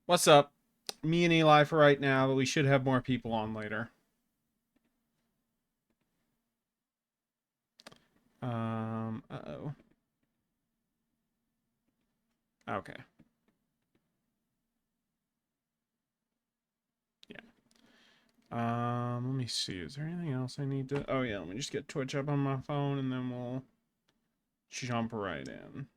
What's up? Me and Eli for right now, but we should have more people on later. Uh-oh. Okay. Yeah. Let me see. Is there anything else I need to... Oh, yeah, let me just get Twitch up on my phone, and then we'll jump right in.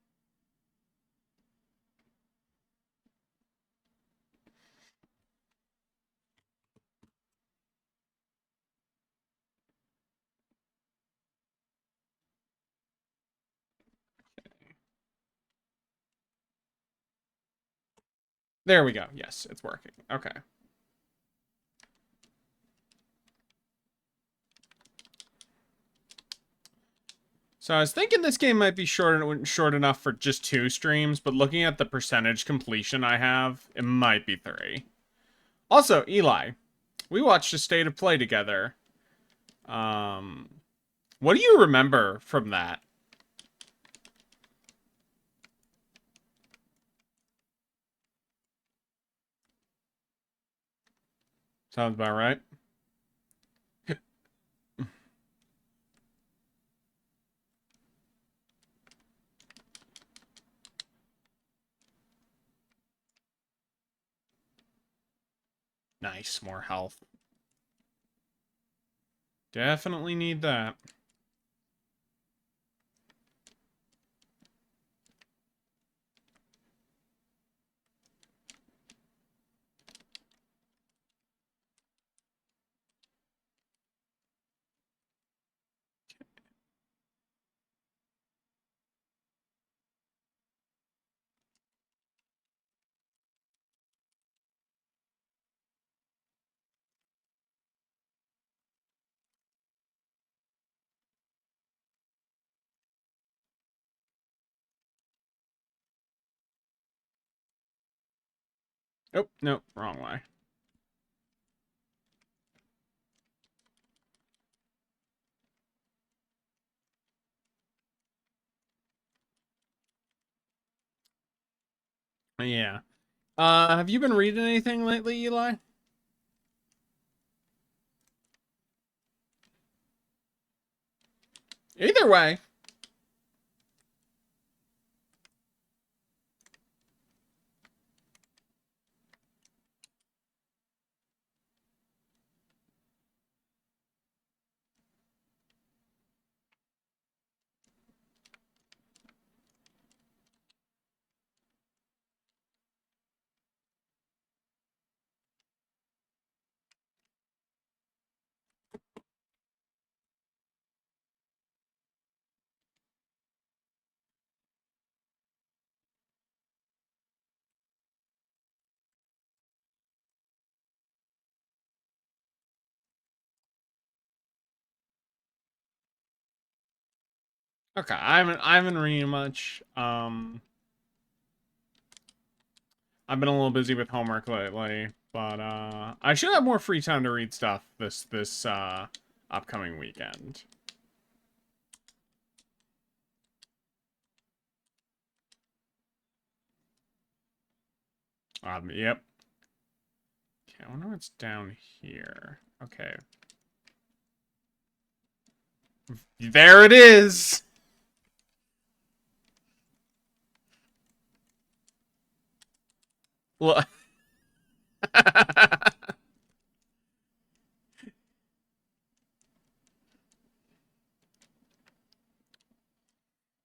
There we go. Yes, it's working. Okay. So I was thinking this game might be short enough for just 2 streams, but looking at the percentage completion I have, it might be 3. Also, Eli, we watched a State of Play together. Um, what do you remember from that? Sounds about right. Nice, more health. Definitely need that. Oh, no, wrong way. Yeah. Have you been reading anything lately, Eli? Either way. Okay, I haven't reading much. I've been a little busy with homework lately, but I should have more free time to read stuff this upcoming weekend. Yep. Okay, I wonder what's down here. Okay. There it is! Look.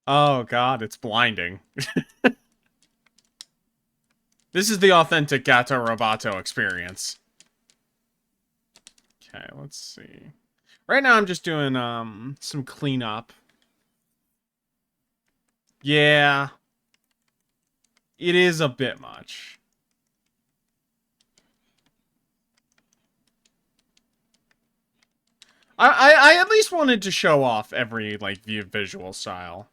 Oh god, it's blinding. This is the authentic Gato Roboto experience. Okay, let's see. Right now I'm just doing some cleanup. Yeah. It is a bit much. I at least wanted to show off every like visual style.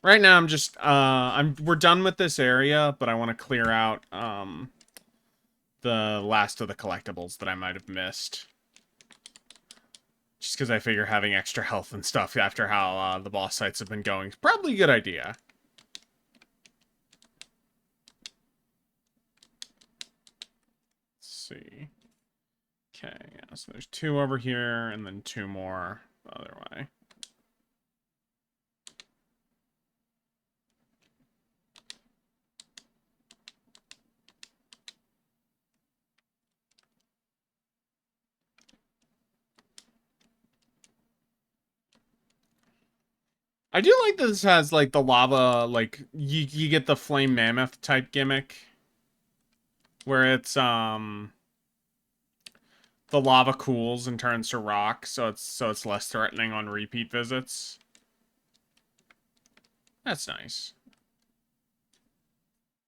Right now I'm just we're done with this area, but I want to clear out the last of the collectibles that I might have missed. Just because I figure having extra health and stuff after how the boss fights have been going is probably a good idea. see. Okay, yeah, so there's 2 over here, and then 2 more the other way. I do like that this has, like, the lava, like, you get the flame mammoth type gimmick. Where it's, the lava cools and turns to rock, so it's less threatening on repeat visits. That's nice.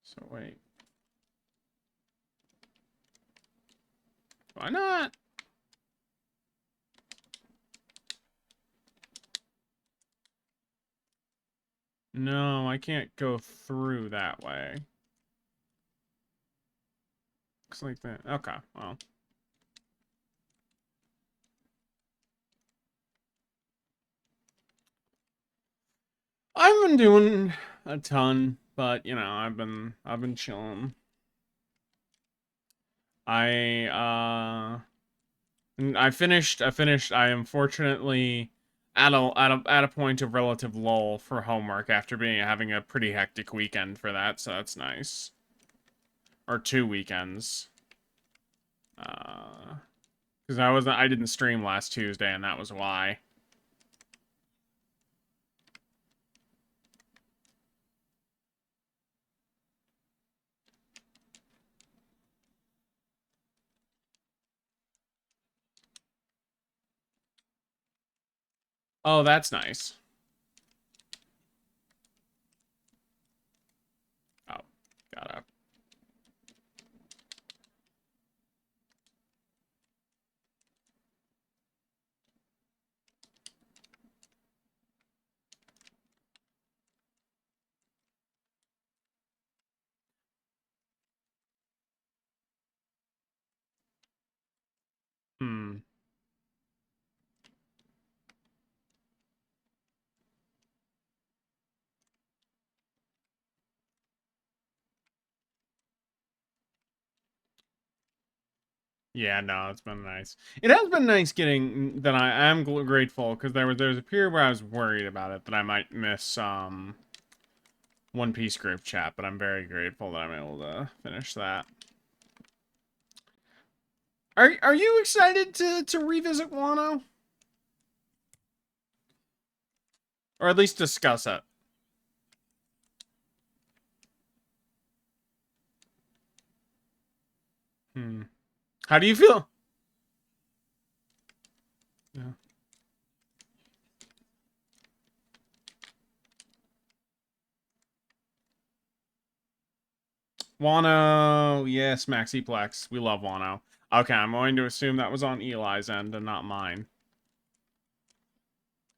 So wait. Why not? No, I can't go through that way. Looks like that. Okay, well. I've been doing a ton, but you know, I've been chilling. I I finished. I am fortunately at a point of relative lull for homework after having a pretty hectic weekend for that, so that's nice. Or 2 weekends. Because I didn't stream last Tuesday, and that was why. Oh, that's nice. Oh, gotta. Hmm. Yeah, no, it's been nice. It has been nice getting that. I am grateful because there was a period where I was worried about it that I might miss One Piece group chat, but I'm very grateful that I'm able to finish that. Are you excited to revisit Wano, or at least discuss it? Hmm. How do you feel? Yeah. Wano, yes, Maxiplex. We love Wano. Okay, I'm going to assume that was on Eli's end and not mine.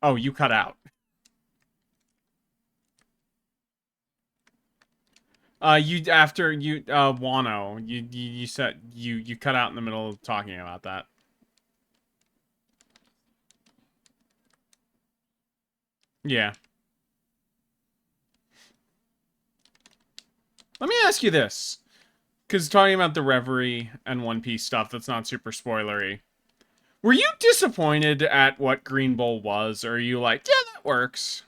Oh, you cut out. You after you Wano, you said you cut out in the middle of talking about that. Yeah. Let me ask you this, because talking about the Reverie and One Piece stuff that's not super spoilery. Were you disappointed at what Green Bull was, or are you like, yeah, that works?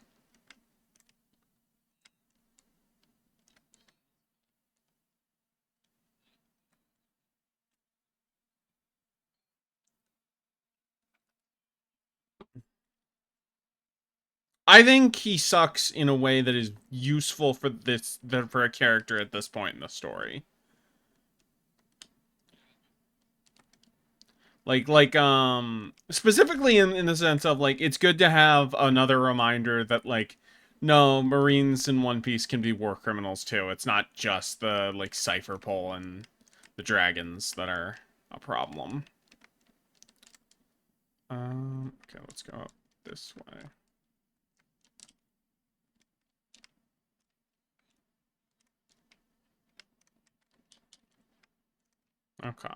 I think he sucks in a way that is useful for for a character at this point in the story. Specifically in the sense of like it's good to have another reminder that like no, Marines in One Piece can be war criminals too. It's not just the like cipher pole and the dragons that are a problem. Okay, let's go up this way. Okay.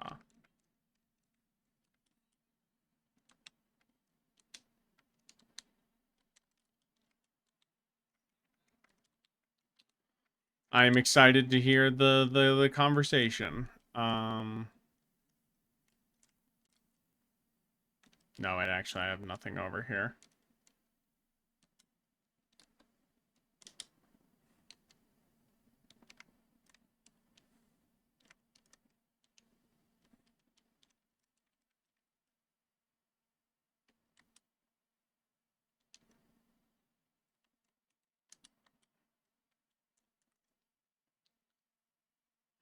I'm excited to hear the conversation. Um No, wait, actually, I have nothing over here.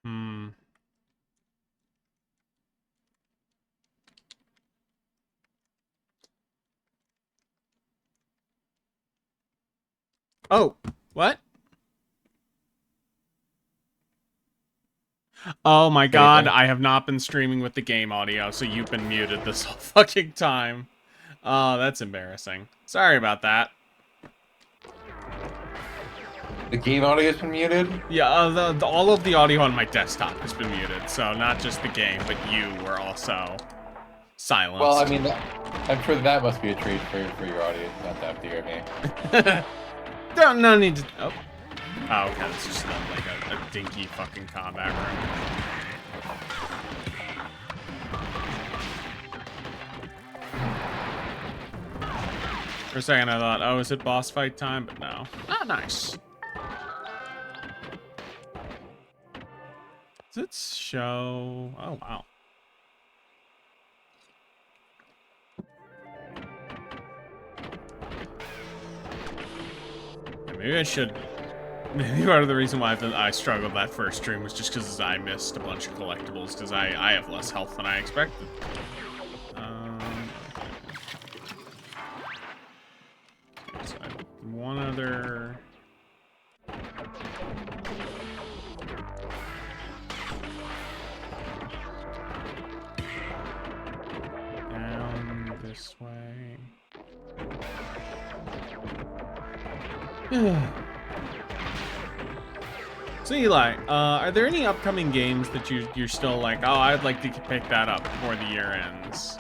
Hmm. Oh, what? Oh my god, I have not been streaming with the game audio, so you've been muted this whole fucking time. Oh, that's embarrassing. Sorry about that. The game audio has been muted? Yeah, all of the audio on my desktop has been muted, so not just the game, but you were also silenced. Well, I mean, I'm sure that must be a treat for your audience, not to have to hear me. No need to... Oh. Oh, okay, it's just like a dinky fucking combat room. For a second I thought, oh, is it boss fight time? But no. Ah, nice. Does it show... Oh, wow. Yeah, maybe I should... Maybe part of the reason why I struggled that first stream was just because I missed a bunch of collectibles, because I have less health than I expected. Okay, so I have one other... Down this way. So Eli, are there any upcoming games that you're still like, oh, I'd like to pick that up before the year ends?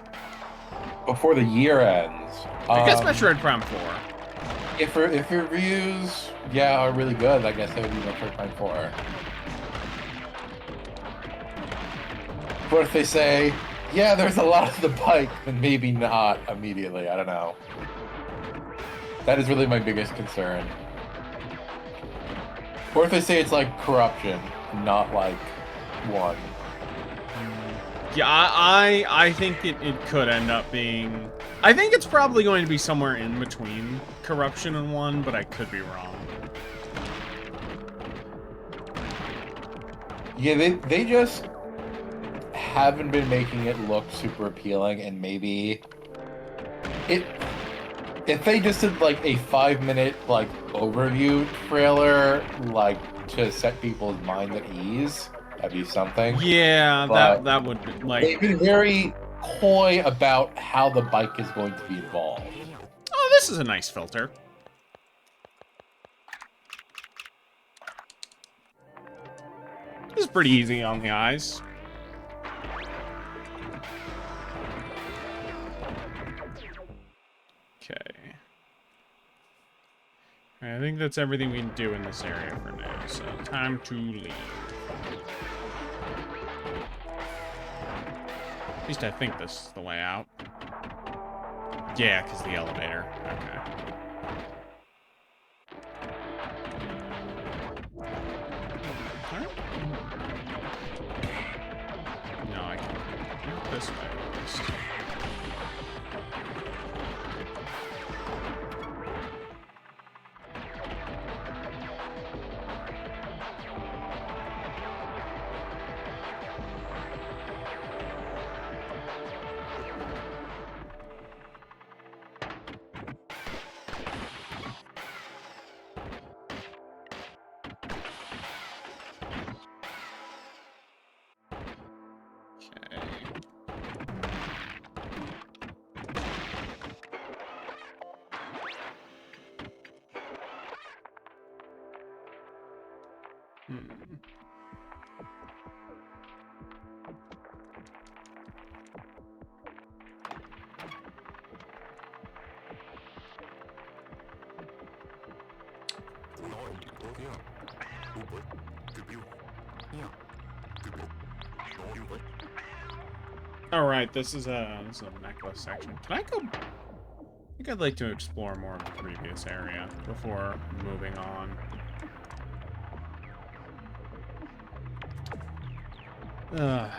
Before the year ends. I guess Metroid Prime 4. If reviews, yeah, are really good, I guess it would be Metroid Prime 4. But if they say, yeah, there's a lot of the bike, then maybe not immediately. I don't know. That is really my biggest concern. Or if they say it's like corruption, not like one. Yeah, I think it could end up being... I think it's probably going to be somewhere in between corruption and one, but I could be wrong. Yeah, they just haven't been making it look super appealing, and maybe if they just did like a 5-minute like overview trailer, like to set people's mind at ease, that'd be something. Yeah, that would be like... They've been very coy about how the bike is going to be involved. Oh, this is a nice filter. This is pretty easy on the eyes. Okay. I think that's everything we can do in this area for now, so time to leave. At least I think this is the way out. Yeah, because the elevator. Okay. No, I can't. Not this way, at least. All right, this is a necklace section. Can I go? I think I'd like to explore more of the previous area before moving on. Ugh.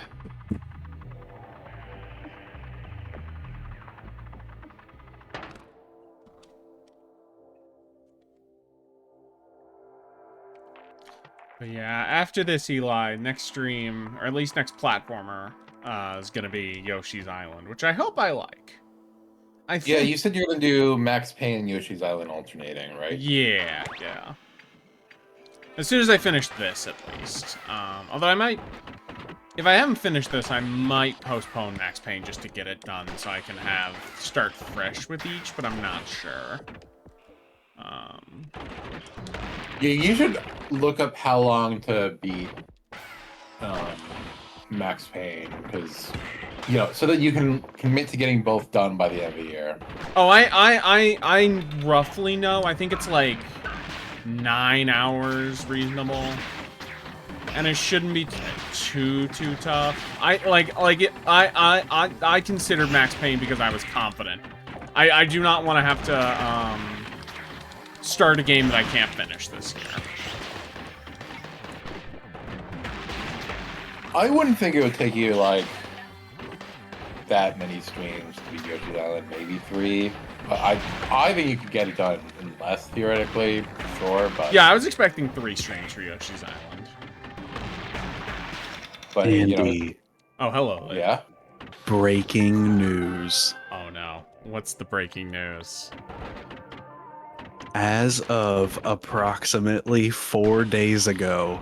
But yeah, after this, Eli, next stream, or at least next platformer, is gonna be Yoshi's Island, which I hope I like. I think... Yeah, you said you were gonna do Max Payne and Yoshi's Island alternating, right? Yeah, yeah. As soon as I finish this, at least. Although I might... If I haven't finished this, I might postpone Max Payne just to get it done so I can start fresh with each, but I'm not sure. Yeah, you should look up how long to beat Max Payne, because so that you can commit to getting both done by the end of the year. Oh, I roughly know. I think it's like 9 hours reasonable, and it shouldn't be too tough. I considered Max Payne because I was confident. I do not want to have to start a game that I can't finish this year. I wouldn't think it would take you like that many streams to beat Yoshi's Island, maybe 3. But I think you could get it done in less, theoretically, for sure. But yeah, I was expecting 3 streams for Yoshi's Island. But Andy. Oh, hello. Yeah. Breaking news. Oh no. What's the breaking news? As of approximately 4 days ago,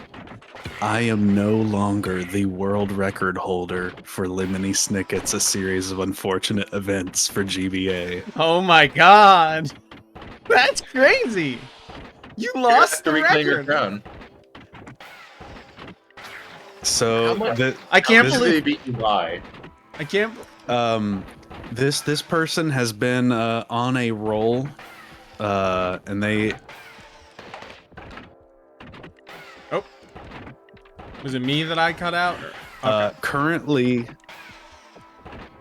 I am no longer the world record holder for Lemony Snicket's A Series of Unfortunate Events for GBA. Oh my god! That's crazy! You lost the reclaim your record! crown. So I can't This believe... beat you by. I can't... This person has been on a roll, and they... Oh. Was it me that I cut out? Okay.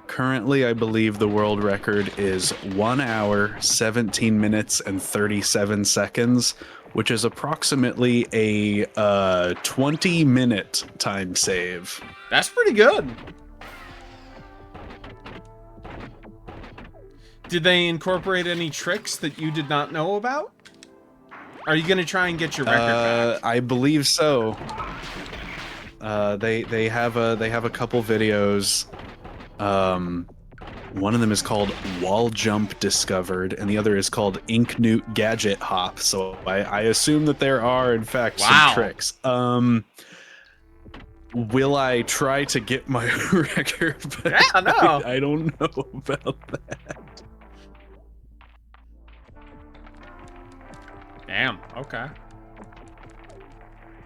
Currently, I believe the world record is 1 hour, 17 minutes, and 37 seconds, which is approximately a 20-minute time save. That's pretty good. Did they incorporate any tricks that you did not know about? Are you gonna try and get your record back? I believe so. They have a couple videos. One of them is called Wall Jump Discovered, and the other is called Inknewt Gadget Hop. So I assume that there are, in fact, some tricks. Will I try to get my record back? Yeah, no. I don't know about that. Damn, okay.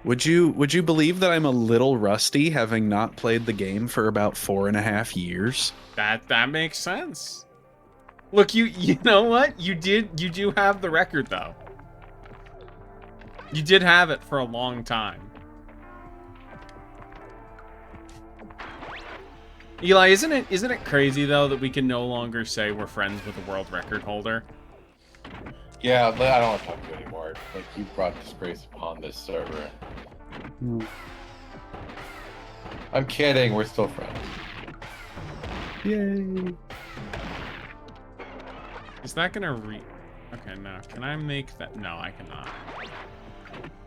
Would you believe that I'm a little rusty, having not played the game for about 4.5 years? That makes sense. Look, you know what? You do have the record though. You did have it for a long time. Eli, isn't it crazy though that we can no longer say we're friends with a world record holder? Yeah, but I don't want to talk to you anymore. Like, you brought disgrace upon this server. I'm kidding, we're still friends. Yay. Is that gonna Okay, no. Can I make that? No, I cannot.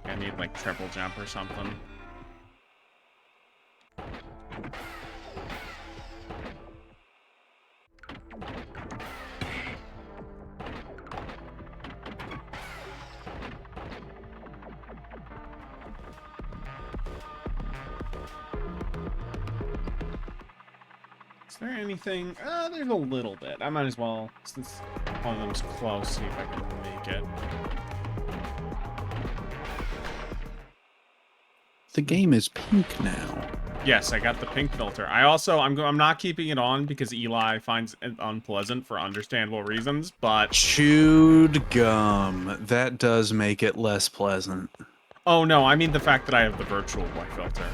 I need like triple jump or something. Is there anything? There's a little bit. I might as well, since one of them's close, see if I can make it. The game is pink now. Yes, I got the pink filter. I'm not keeping it on because Eli finds it unpleasant for understandable reasons, but... Chewed gum. That does make it less pleasant. Oh no, I mean the fact that I have the virtual white filter.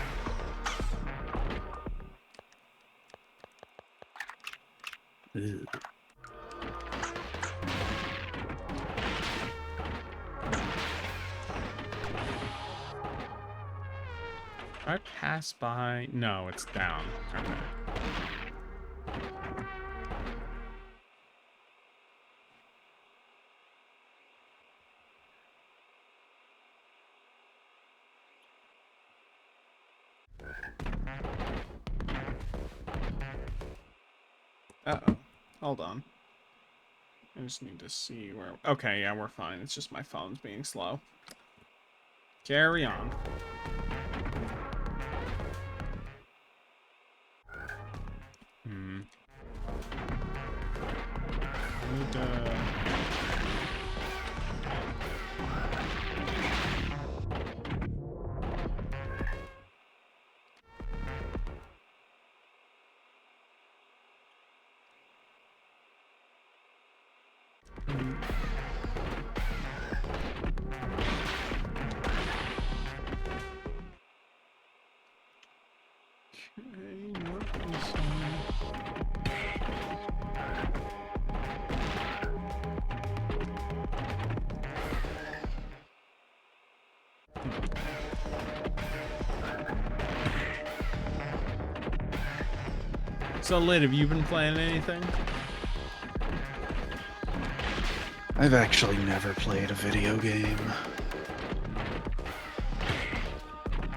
Ew. If I pass by... No, it's down. Okay. Uh-oh. Hold on. I just need to see where... Okay, yeah, we're fine. It's just my phone's being slow. Carry on. And, So, Lid, have you been playing anything? I've actually never played a video game.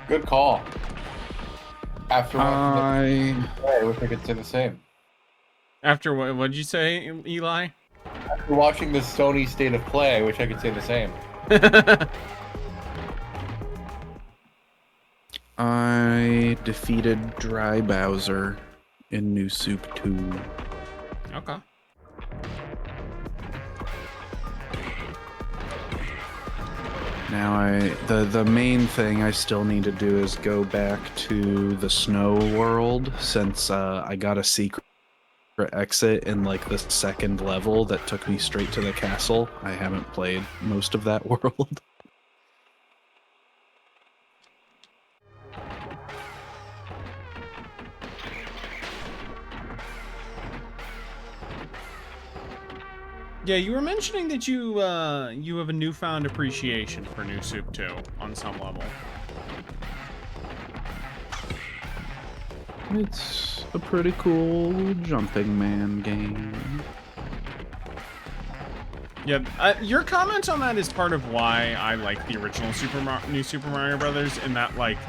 Good call. After watching I wish I could say the same. After what? What'd you say, Eli? After watching the Sony State of Play, I wish I could say the same. I defeated Dry Bowser in New Soup 2. Okay. Now the main thing I still need to do is go back to the snow world, since I got a secret exit in like the second level that took me straight to the castle. I haven't played most of that world. Yeah, you were mentioning that you have a newfound appreciation for New Soup 2 on some level. It's a pretty cool jumping man game. Yeah, your comment on that is part of why I like the original New Super Mario Brothers, in that, like,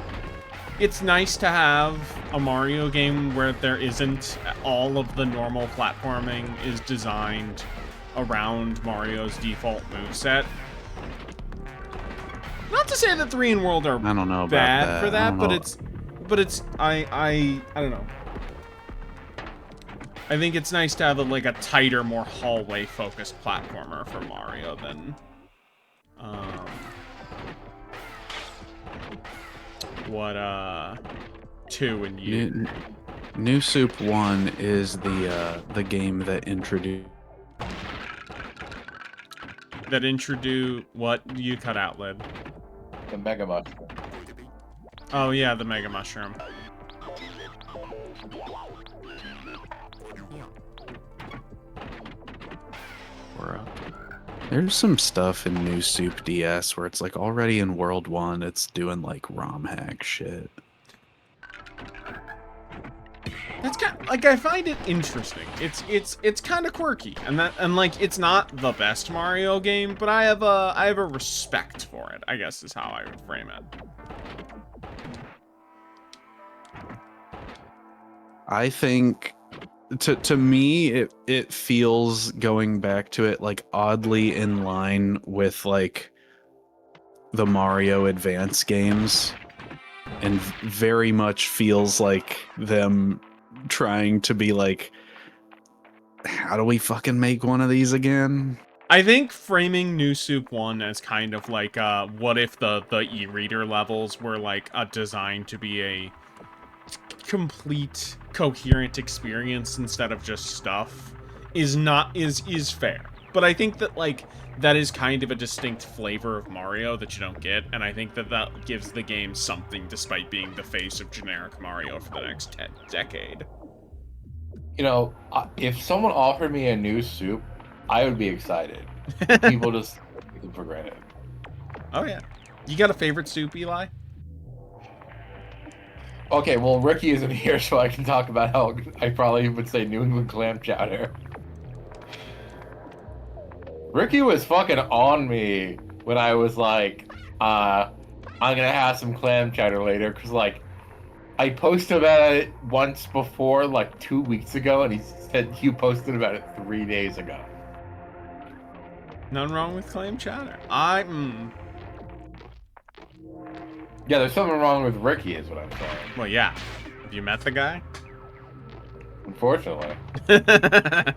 it's nice to have a Mario game where there isn't all of the normal platforming is designed around Mario's default moveset. Not to say that 3 in World are I don't know about bad that. for that, but I don't know. I think it's nice to have a tighter, more hallway focused platformer for Mario than what 2 and U. New Soup 1 is the game that introduced what you cut out, Lid? The Mega Mushroom. Oh yeah, the Mega Mushroom. There's some stuff in New Soup DS where it's like already in World 1 it's doing like ROM hack shit. That's kind of, like, I find it interesting. It's kind of quirky, and like it's not the best Mario game, but I have a respect for it, I guess is how I would frame it. I think to me it feels, going back to it, like oddly in line with like the Mario Advance games, and very much feels like them trying to be like, how do we fucking make one of these again? I think framing New Soup 1 as kind of like, what if the e-reader levels were like designed to be a complete, coherent experience instead of just stuff is fair. But I think that, like, that is kind of a distinct flavor of Mario that you don't get, and I think that that gives the game something despite being the face of generic Mario for the next decade. if someone offered me a new soup, I would be excited. People just take it for granted. Oh yeah. You got a favorite soup, Eli? Okay, well, Ricky isn't here, so I can talk about how I probably would say New England clam chowder. Ricky was fucking on me when I was like, I'm gonna have some clam chowder later, because, like, I posted about it once before, like 2 weeks ago, and he said you posted about it 3 days ago. Nothing wrong with clam chowder. Yeah, there's something wrong with Ricky, is what I'm saying. Well, yeah. Have you met the guy? Unfortunately. I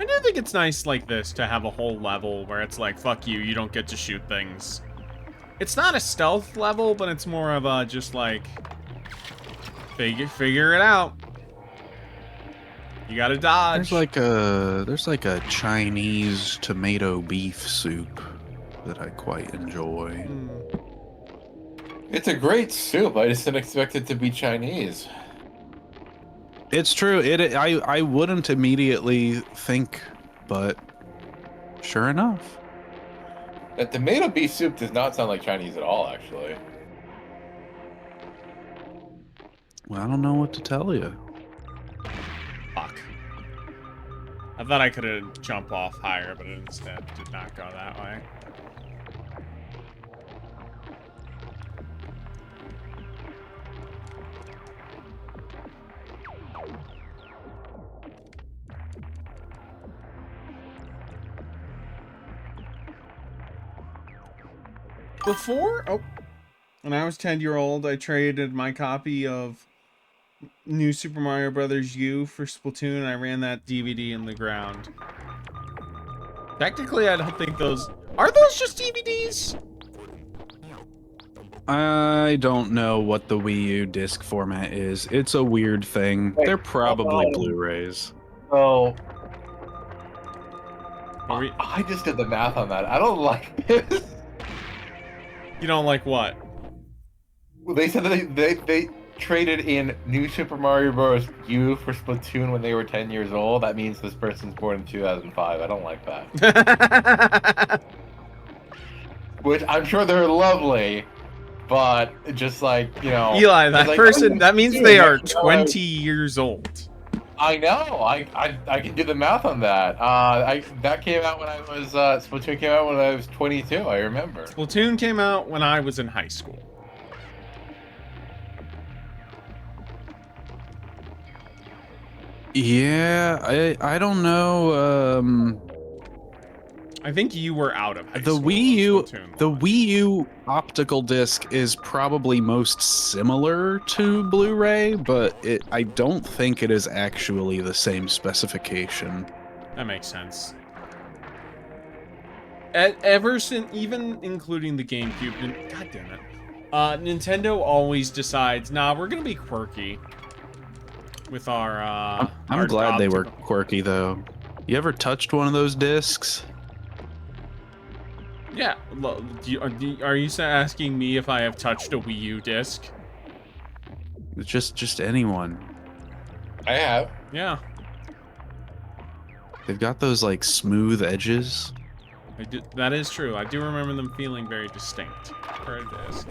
do think it's nice like this to have a whole level where it's like, fuck you, you don't get to shoot things. It's not a stealth level, but it's more of a just like figure it out. You gotta dodge. There's like a Chinese tomato beef soup that I quite enjoy. It's a great soup. I just didn't expect it to be Chinese. It's true. I wouldn't immediately think, but sure enough. The tomato beef soup does not sound like Chinese at all, actually. Well, I don't know what to tell you. Fuck. I thought I could have jumped off higher, but it instead did not go that way. When I was 10-year-old, I traded my copy of New Super Mario Brothers U for Splatoon, and I ran that DVD in the ground. Technically, I don't think those... Are those just DVDs? I don't know what the Wii U disc format is. It's a weird thing. Wait, They're probably Blu-rays. So... Are we... I just did the math on that. I don't like this. You don't like what? Well, they said that they traded in New Super Mario Bros. U for Splatoon when they were 10 years old. That means this person's born in 2005. I don't like that. Which I'm sure they're lovely, but just like, Eli, that like, person, that means they are 20 years old. I know. I can do the math on that. That came out when I was Splatoon came out when I was 22. I remember. Splatoon came out when I was in high school. Yeah, I don't know. I think you were out of high The school. The Wii U optical disc is probably most similar to Blu-ray, but I don't think it is actually the same specification. That makes sense. Ever since, even including the GameCube, god damn it, Nintendo always decides, nah, we're gonna be quirky with our. I'm glad they were quirky though. You ever touched one of those discs? Yeah. Are you asking me if I have touched a Wii U disc? Just anyone. I have. Yeah. They've got those like smooth edges. That is true. I do remember them feeling very distinct for a disc.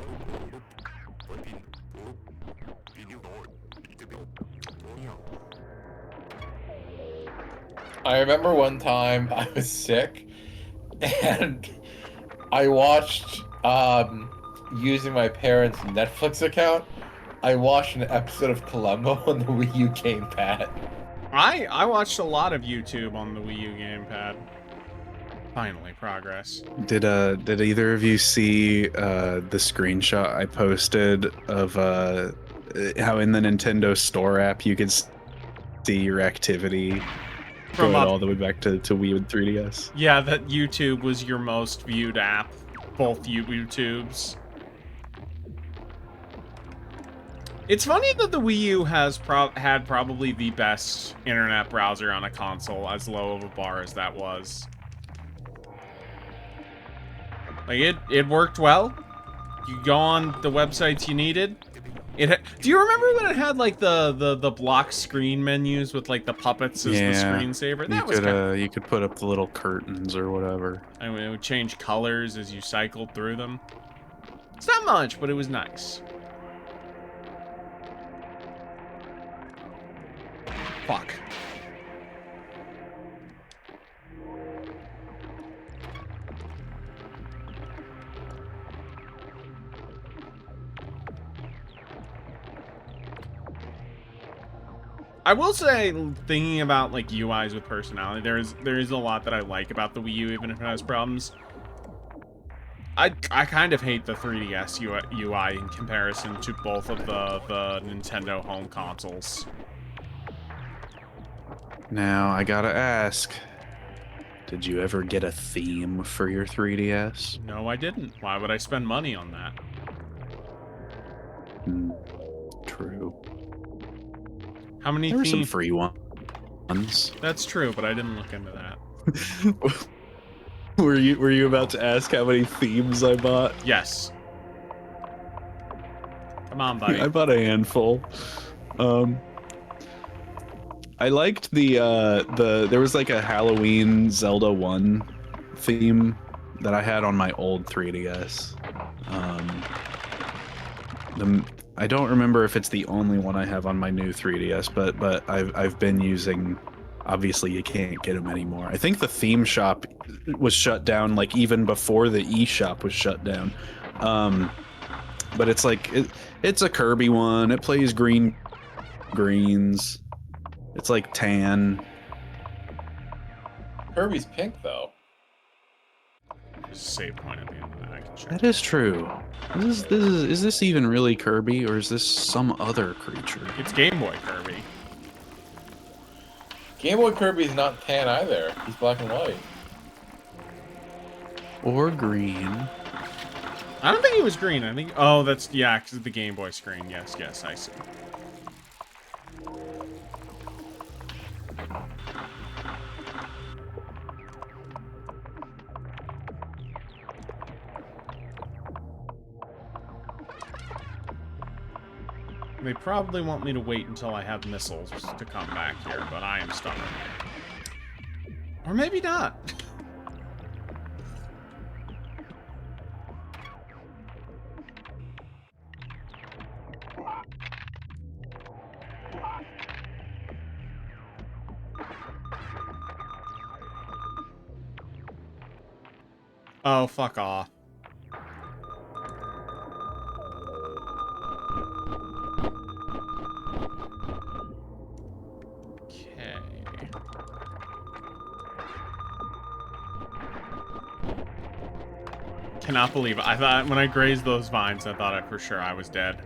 I remember one time I was sick, and I watched, using my parents' Netflix account, I watched an episode of Columbo on the Wii U gamepad. I watched a lot of YouTube on the Wii U gamepad. Finally, progress. Did either of you see the screenshot I posted of how in the Nintendo Store app you could see your activity going all the way back to Wii and 3DS? Yeah, that YouTube was your most viewed app. Both YouTubes. It's funny that the Wii U has had probably the best internet browser on a console, as low of a bar as that was. Like it worked well. You go on the websites you needed. Do you remember when it had like the block screen menus with like the puppets as the screensaver? That was kind of... you could put up the little curtains or whatever. I mean, it would change colors as you cycled through them. It's not much, but it was nice. Fuck. I will say, thinking about like UIs with personality, there is a lot that I like about the Wii U, even if it has problems. I kind of hate the 3DS UI in comparison to both of the Nintendo home consoles. Now, I gotta ask, did you ever get a theme for your 3DS? No, I didn't. Why would I spend money on that? True. How many There were some themes? free ones. That's true, but I didn't look into that. Were you about to ask how many themes I bought? Yes. Come on, buddy. I bought a handful. I liked there was like a Halloween Zelda 1 theme that I had on my old 3DS. I don't remember if it's the only one I have on my new 3DS, but I've been using. Obviously, you can't get them anymore. I think the theme shop was shut down like even before the eShop was shut down. But it's like it's a Kirby one. It plays greens. It's like tan. Kirby's pink though. There's a save point at the end of that. I can check. That is true. Is this even really Kirby, or is this some other creature? It's Game Boy Kirby. Game Boy Kirby's not tan either. He's black and white. Or green. I don't think he was green. I think... Oh, that's... Yeah, because of the Game Boy screen. Yes, I see. They probably want me to wait until I have missiles to come back here, but I am stubborn. Or maybe not. Oh, fuck off. Cannot believe it. I thought when I grazed those vines, I thought for sure I was dead.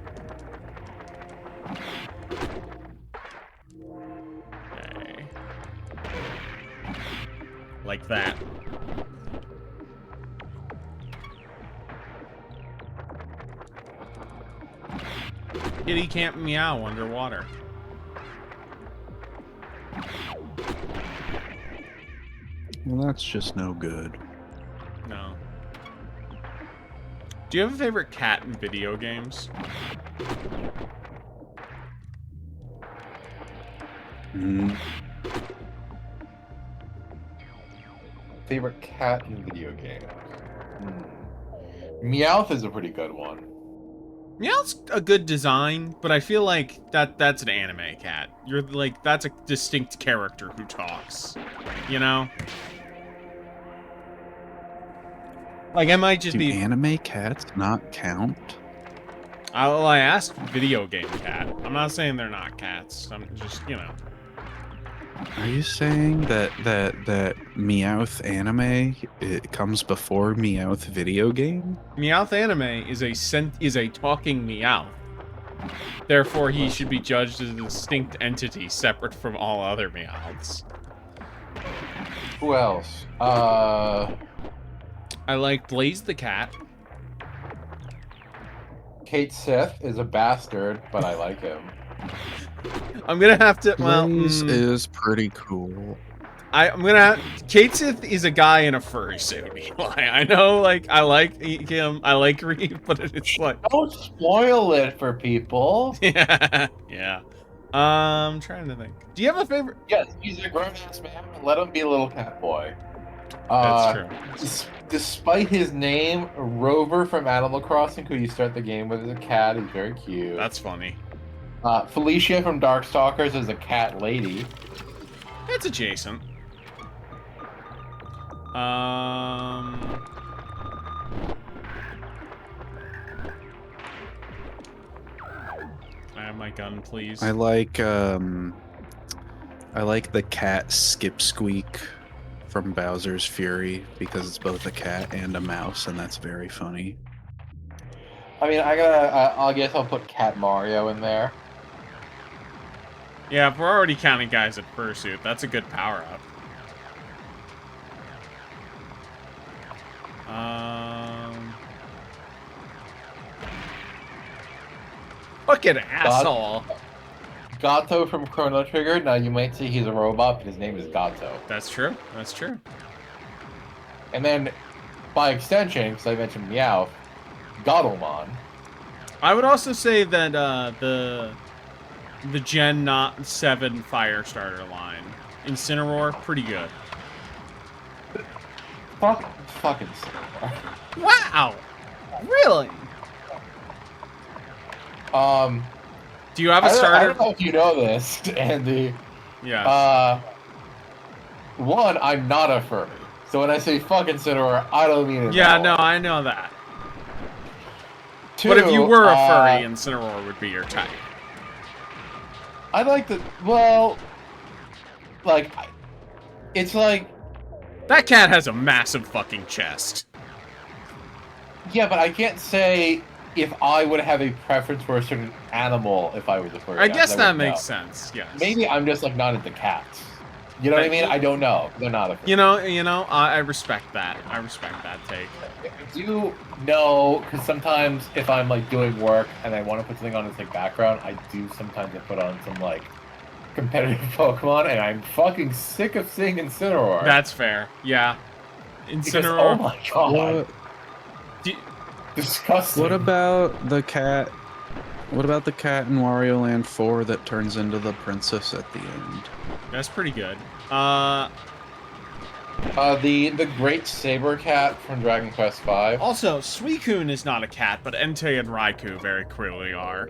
Okay. Like that. Kitty can't meow underwater. Well, that's just no good. No. Do you have a favorite cat in video games? Favorite cat in video games? Meowth is a pretty good one. Meowth's a good design, but I feel like that's an anime cat. You're like, that's a distinct character who talks. You know? Like, I might just Do be... anime cats not count? I asked video game cat. I'm not saying they're not cats. I'm just, you know. Are you saying that Meowth anime it comes before Meowth video game? Meowth anime is a talking Meowth. Therefore, he should be judged as a distinct entity separate from all other Meowths. Who else? I like Blaze the cat. Kate Sith is a bastard, but I like him. I'm gonna have to. Well, Blaze is pretty cool. I'm gonna. Katesith is a guy in a furry suit. Eli. I know, like I like him. I like Reeve, but it's like. Don't spoil it for people. Yeah. Yeah. Trying to think. Do you have a favorite? Yes, he's a grown-ass man. Let him be a little cat boy. That's true. Despite his name, Rover from Animal Crossing, who you start the game with, is a cat. He's very cute. That's funny. Felicia from Darkstalkers is a cat lady. It's adjacent. I have my gun, please. I like the cat Skip Squeak from Bowser's Fury because it's both a cat and a mouse, and that's very funny. I mean, I guess I'll put Cat Mario in there. Yeah, if we're already counting guys at fursuit, that's a good power up. Fucking asshole. Gato from Chrono Trigger. Now you might say he's a robot, but his name is Gato. That's true. That's true. And then, by extension, because I mentioned Meowth, Gottlemon. I would also say that the Gen 7 Firestarter line, Incineroar, pretty good. Fucking Incineroar. Wow! Really? Do you have a starter? I don't know if you know this, Andy. Yeah. One, I'm not a furry. So when I say fucking Incineroar, I don't mean it. Yeah, no, I know that. Two, but if you were a furry, Incineroar would be your type. I like the, well, like, it's like... That cat has a massive fucking chest. Yeah, but I can't say if I would have a preference for a certain animal if I was a furry. I guess that makes sense, yes. Maybe I'm just, like, not into cats. You know what I mean? I don't know. They're not a furry. You know, I respect that. I respect that take. I do know, because sometimes if I'm, like, doing work and I want to put something on as, like, background, I do sometimes put on some, like, competitive Pokemon, and I'm fucking sick of seeing Incineroar. That's fair. Yeah. Incineroar. Because, oh my god. Disgusting. What about the cat? What about the cat in Wario Land 4 that turns into the princess at the end? That's pretty good. The Great Saber Cat from Dragon Quest V. Also, Suicune is not a cat, but Entei and Raikou very clearly are.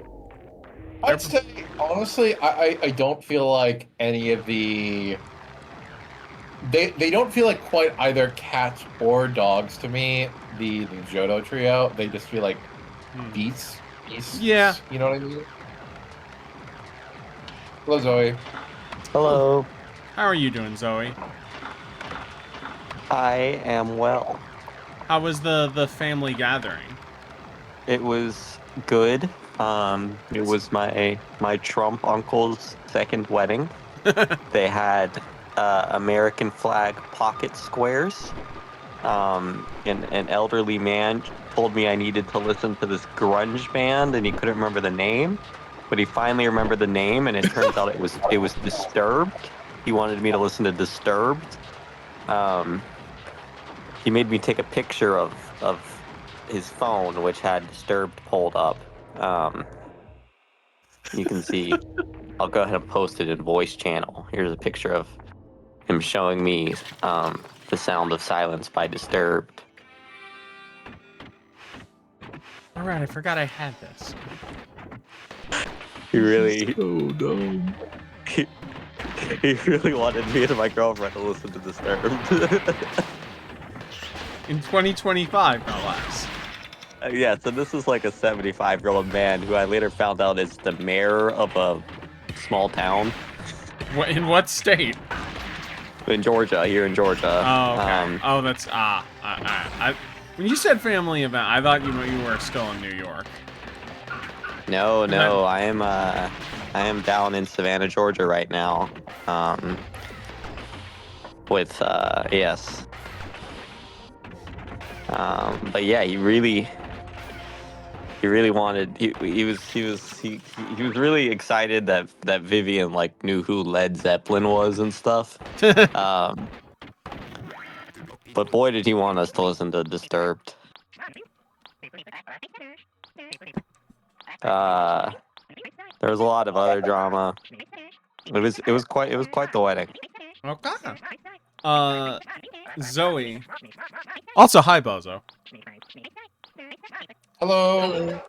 I'd say, honestly, I don't feel like any of the... They don't feel like quite either cats or dogs to me, the Johto trio. They just feel like beasts. Yeah. You know what I mean? Hello, Zoe. Hello. How are you doing, Zoe? I am well. How was the family gathering? It was good. It was my Trump uncle's second wedding. They had American flag pocket squares. An elderly man told me I needed to listen to this grunge band, and he couldn't remember the name, but he finally remembered the name, and it turns out it was Disturbed. He wanted me to listen to Disturbed. He made me take a picture of his phone, which had Disturbed pulled up. You can see. I'll go ahead and post it in voice channel. Here's a picture of him showing me The Sound of Silence by Disturbed. Alright, I forgot I had this. He really, So dumb. he really wanted me and my girlfriend to listen to Disturbed. In 2025, no less. Yeah, so this is like a 75-year-old man who I later found out is the mayor of a small town. In what state? In Georgia, here in Georgia. Oh, okay. Oh, that's when you said family event, I thought you were still in New York. No, I am down in Savannah, Georgia right now. With yes. But yeah, he really He really wanted. He was really excited that Vivian like knew who Led Zeppelin was and stuff. Um, but boy, did he want us to listen to Disturbed. There was a lot of other drama. It was quite the wedding. Okay. Zoe. Also, hi, Bozo. Hello.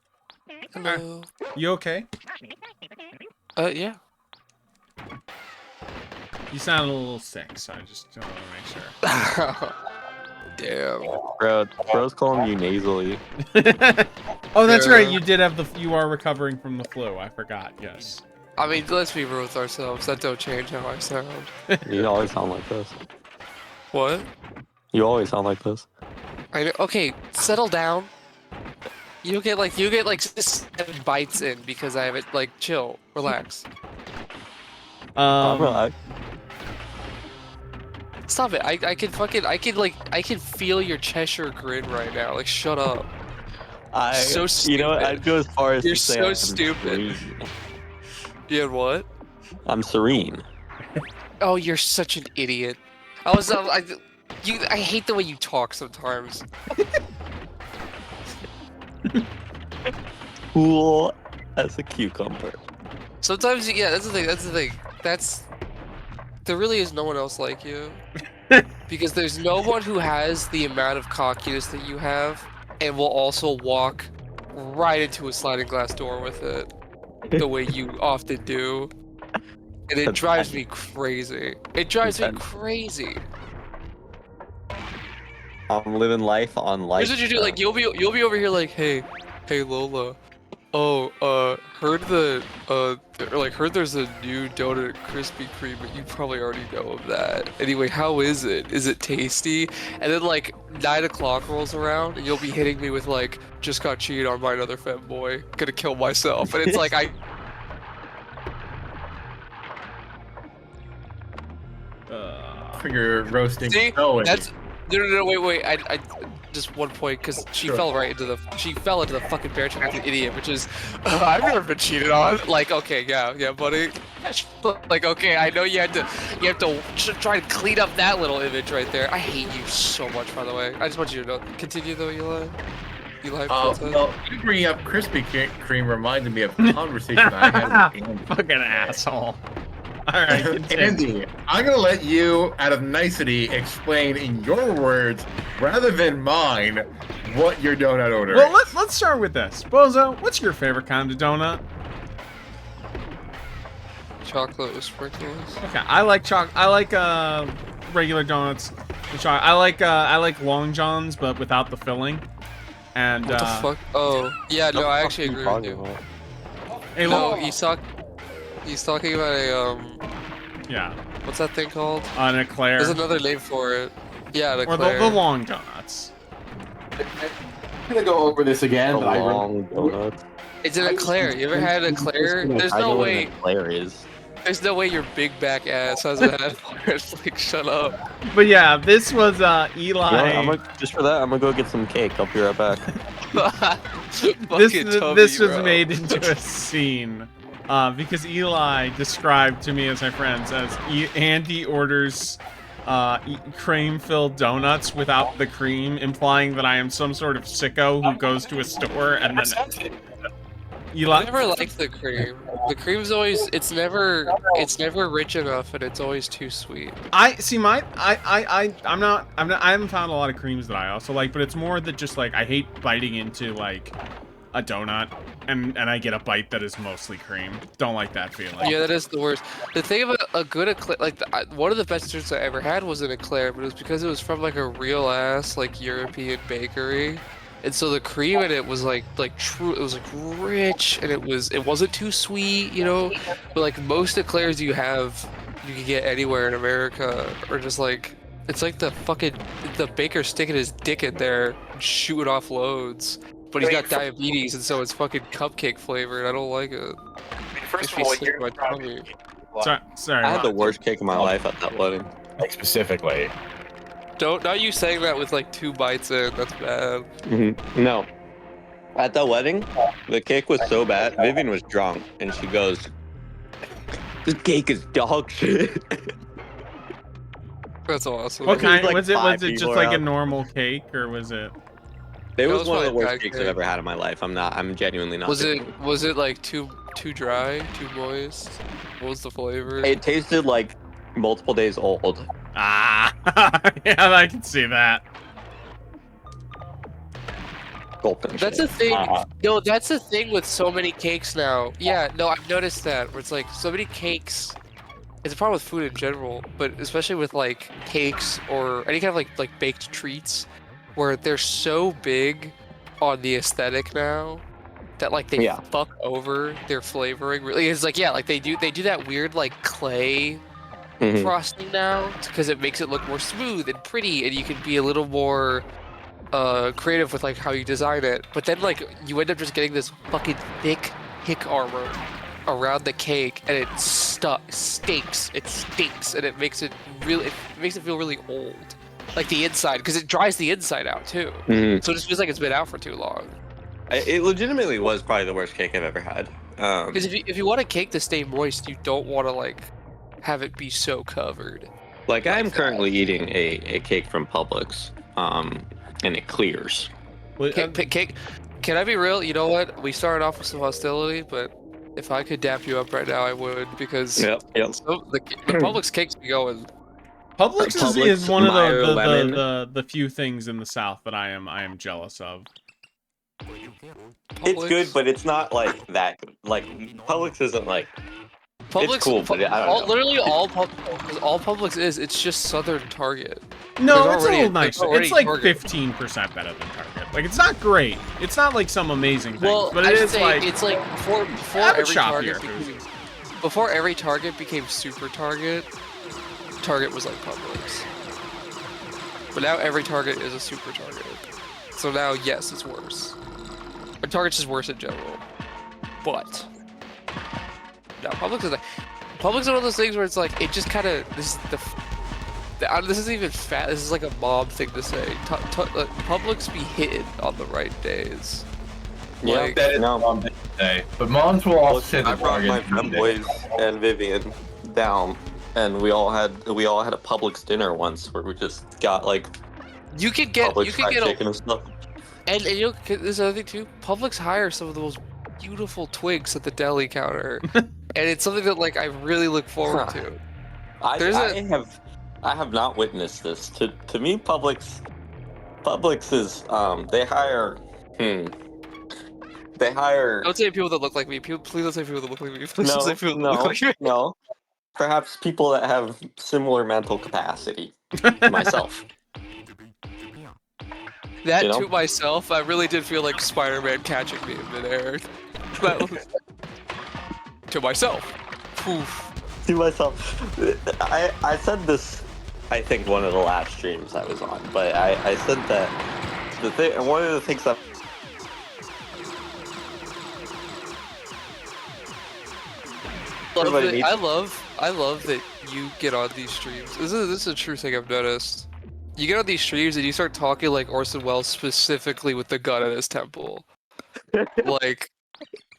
Hello. You okay? Yeah. You sound a little sick, so I just want to make sure. Damn. Bro's calling you nasally. Oh, that's right. Yeah. You did have you are recovering from the flu. I forgot. Yes. I mean, let's be real with ourselves. That don't change how I sound. You always sound like this. What? You always sound like this. I know, okay, settle down. You get like 7 bites in because I have it. Like, chill, relax. Um. Stop it. I can feel your Cheshire grin right now. Like, shut up. So You know, I'd go as far as You're to say so I'm stupid. serene. You had what? I'm serene. Oh, you're such an idiot. I hate the way you talk sometimes. Cool as a cucumber. Sometimes, yeah, that's the thing. There really is no one else like you. Because there's no one who has the amount of cockiness that you have and will also walk right into a sliding glass door with it the way you often do. And it drives me crazy. It drives me crazy. I'm living life on life. Here's what you do, like you'll be over here like, hey Lola. Oh, heard there's a new donut at Krispy Kreme, but you probably already know of that. Anyway, how is it? Is it tasty? And then like 9 o'clock rolls around and you'll be hitting me with like, just got cheated on by another femboy, gonna kill myself. And it's like Figure roasting. See, Zoe. that's no, wait. I just one point because she fell into the fucking bear trap like an idiot, which is I've never been cheated on. Like, okay, yeah, buddy. Like, okay, I know you have to try to clean up that little image right there. I hate you so much, by the way. I just want you to know. Continue though, Eli. Well, you bringing up Krispy Kreme reminded me of a conversation I had with Andy. Fucking asshole. All right, continue. Andy, I'm gonna let you, out of nicety, explain in your words rather than mine what your donut order Well, is. let's start with this. Bozo, what's your favorite kind of donut? Chocolate with sprinkles. Okay, I like regular donuts. I like Long Johns, but without the filling. And What the fuck? Oh, yeah, no, I actually agree with you. Hey, No, he's talking about a yeah, what's that thing called? an eclair. There's another name for it. Yeah, an Or eclair. the long donuts. I'm gonna go over this again, A but I long donut. It's an eclair. You ever had an eclair? There's I know no what way. an eclair is. There's no way your big back ass hasn't had eclairs. Like, shut up. But yeah, this was Eli. You know, just for that, I'm gonna go get some cake. I'll be right back. This was made into a scene because Eli described to me as my friends as Andy orders cream-filled donuts without the cream, implying that I am some sort of sicko who goes to a store and then Eli. I never liked the cream. The cream's always it's never rich enough and it's always too sweet. I haven't found a lot of creams that I also like, but it's more that just like I hate biting into like a donut and I get a bite that is mostly cream. Don't like that feeling. Yeah, that is the worst. The thing about a good eclair, like one of the best desserts I ever had was an eclair, but it was because it was from like a real ass like European bakery. And so the cream in it was like true, it was like rich and it wasn't too sweet, you know? But like most eclairs you can get anywhere in America are just like, it's like the baker sticking his dick in there and shooting off loads. But he's got diabetes and so it's fucking cupcake flavored. I don't like it. First of Makes me all, sick to my tummy. Sorry. I had the worst cake of my life at that wedding. like specifically. Not you saying that with like 2 bites in, that's bad. No. At the wedding, the cake was so bad. Vivian was drunk, and she goes, "This cake is dog shit." That's awesome. What kind like was it? 5 Was it just people like a around. normal cake, or was it? It That was was one of the probably worst bad cakes cake. I've ever had in my life. I'm genuinely not. Was it joking. like too dry, too moist? What was the flavor? It tasted like multiple days old. Ah, yeah, I can see that. Gulping That's shit. the thing. No, that's the thing with so many cakes now. Yeah, no, I've noticed that where it's like so many cakes. It's a problem with food in general, but especially with like cakes or any kind of like baked treats, where they're so big on the aesthetic now that like they Yeah. fuck over their flavoring. Really, it's like yeah, like they do that weird like clay Mhm. frosting now because it makes it look more smooth and pretty, and you can be a little more creative with like how you design it. But then like you end up just getting this fucking thick hick armor around the cake, and it stinks, and it makes it feel really old, like the inside, because it dries the inside out too. Mhm. So it just feels like it's been out for too long. It legitimately was probably the worst cake I've ever had. Because if you want a cake to stay moist, you don't want to like have it be so covered. Like like I'm that. currently eating a cake from Publix, and it clears. Well, Cake. Can I be real? You know what? We started off with some hostility, but if I could dap you up right now, I would, because Yep. the Publix cakes be going. Publix is Publix one of Meyer lemon. the few things in the South that I am jealous of. It's Publix- good, but it's not like that. Like Publix isn't like. Publix, cool, but I don't know. literally all Publix is, it's just Southern Target. No, There's it's already- a little there's nicer. already It's like Target. 15% better than Target. Like, it's not great. It's not like some amazing thing, Well, but it I'd is say like it's like before I would every shop Target here. before every Target became Super Target. Target was like Publix, but now every Target is a Super Target. So now, yes, it's worse. But Target's just worse in general. But now Publix is one of those things where it's like it just kind of this isn't even fat. This is like a mom thing to say. Publix be hitting on the right days. Yeah, Like, That is no. mom thing to say. But moms will all say the I brought my bargain. femboys and Vivian down, and we all had a Publix dinner once where we just got like you could get Publix fried chicken and stuff. and you know, there's another thing too. Publix hires some of the most beautiful twigs at the deli counter, and it's something that like I really look forward to. I have not witnessed this. To me, Publix is they hire. Don't say people that look like me. Please don't say people that look like me. Please No, don't say people that look like me. no. Perhaps people that have similar mental capacity to myself. That You know? to myself, I really did feel like Spider-Man catching me in midair. That was to myself. Poof. To myself. I said this, I think, one of the last streams I was on, but I said that one of the things that everybody needs. I love that you get on these streams. This is a true thing I've noticed. You get on these streams and you start talking like Orson Welles, specifically with the gun at his temple. Like,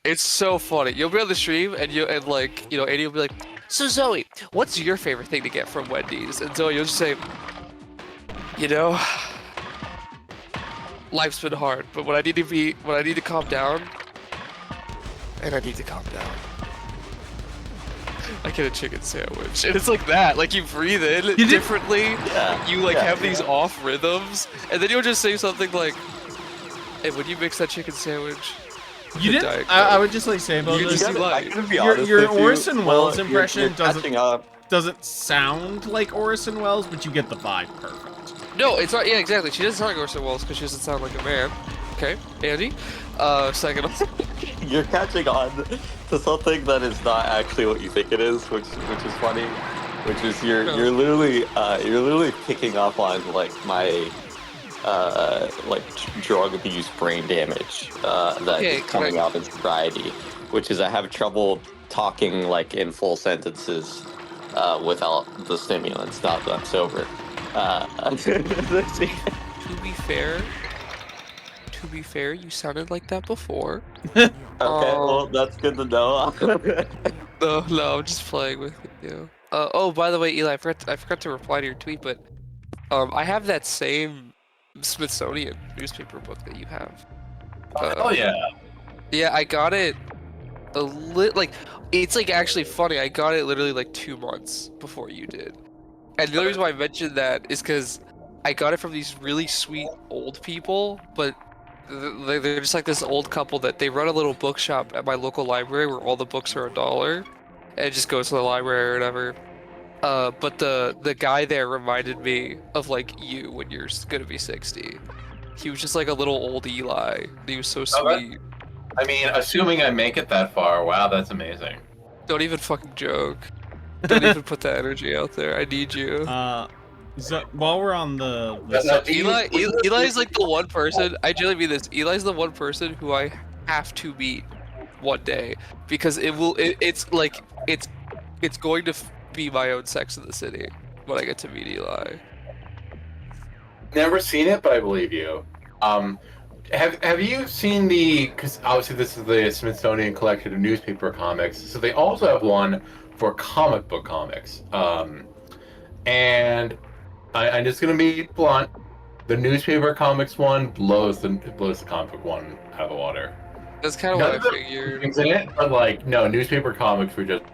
it's so funny. You'll be on the stream and Andy will be like, "So Zoe, what's your favorite thing to get from Wendy's?" And Zoe, you'll just say, "You know, life's been hard, but when I need to calm down, and I need to calm down, I get a chicken sandwich." And it's like that. Like, you breathe in differently. Yeah, You have these off rhythms, and then you'll just say something like, "Hey, when you mix that chicken sandwich, you the didn't. Diet I Coke." would just like say about You this. just- I'm gonna be Your honest with you. Orson Welles Well, impression you're doesn't catching up. sound like Orson Welles, but you get the vibe perfect. No, it's not. Yeah, exactly. She doesn't sound like Orson Welles because she doesn't sound like a man. Okay, Andy. Second of all, You're catching on to something that is not actually what you think it is, which is funny. Which is you're literally picking up on like my drug abuse brain damage that Okay, is coming out in sobriety, which is I have trouble talking like in full sentences without the stimulants. Not that I'm sober. to be fair, To be fair, you sounded like that before. Okay, well, that's good to know. No, I'm just playing with you. Oh, by the way, Eli, I forgot to reply to your tweet, but I have that same Smithsonian newspaper book that you have. Oh yeah. Yeah, I got it it's like actually funny. I got it literally like 2 months before you did. And the only reason why I mentioned that is because I got it from these really sweet old people, but they're just like this old couple that they run a little bookshop at my local library where all the books are $1, and it just goes to the library or whatever. But the guy there reminded me of like you when you're gonna be 60. He was just like a little old Eli. He was so sweet. I mean, assuming I make it that far, wow, that's amazing. Don't even fucking joke. Don't even put that energy out there. I need you. So while we're on the Eli's like the one person. I genuinely mean this. Eli's the one person who I have to meet one day because it's going to be my own Sex in the City when I get to meet Eli. Never seen it, but I believe you. Have you seen because obviously this is the Smithsonian collection of newspaper comics, so they also have one for comic book comics. And I'm just gonna be blunt. The newspaper comics one blows the comic book one out of the water. That's kind of what I figured. Things in it, but like no, newspaper comics were just.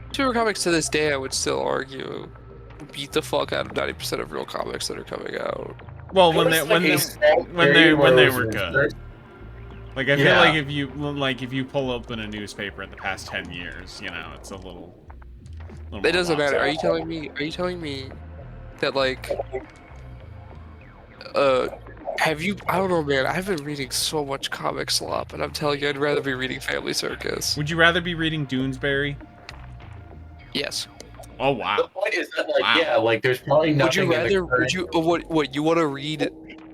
Newspaper comics to this day, I would still argue, beat the fuck out of 90% of real comics that are coming out. Well, when they were good. Like I feel like if you pull open a newspaper in the past 10 years, you know, it's a little it doesn't matter. Are you telling me that like have you I don't know, man. I've been reading so much comic slop, and I'm telling you, I'd rather be reading Family Circus. Would you rather be reading Doonesbury? Yes. Oh wow. The point is that like there's probably nothing. Would you what you want to read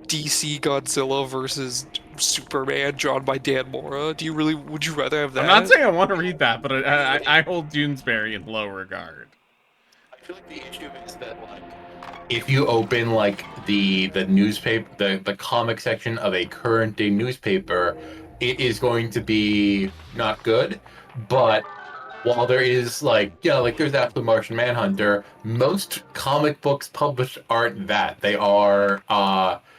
DC Godzilla versus Superman drawn by Dan Mora? Would you rather have that? I'm not saying I want to read that, but I hold Doonesbury in low regard. I feel like the issue is that like if you open like the newspaper the comic section of a current day newspaper, it is going to be not good, but while there is there's after the Martian Manhunter, most comic books published aren't that. They are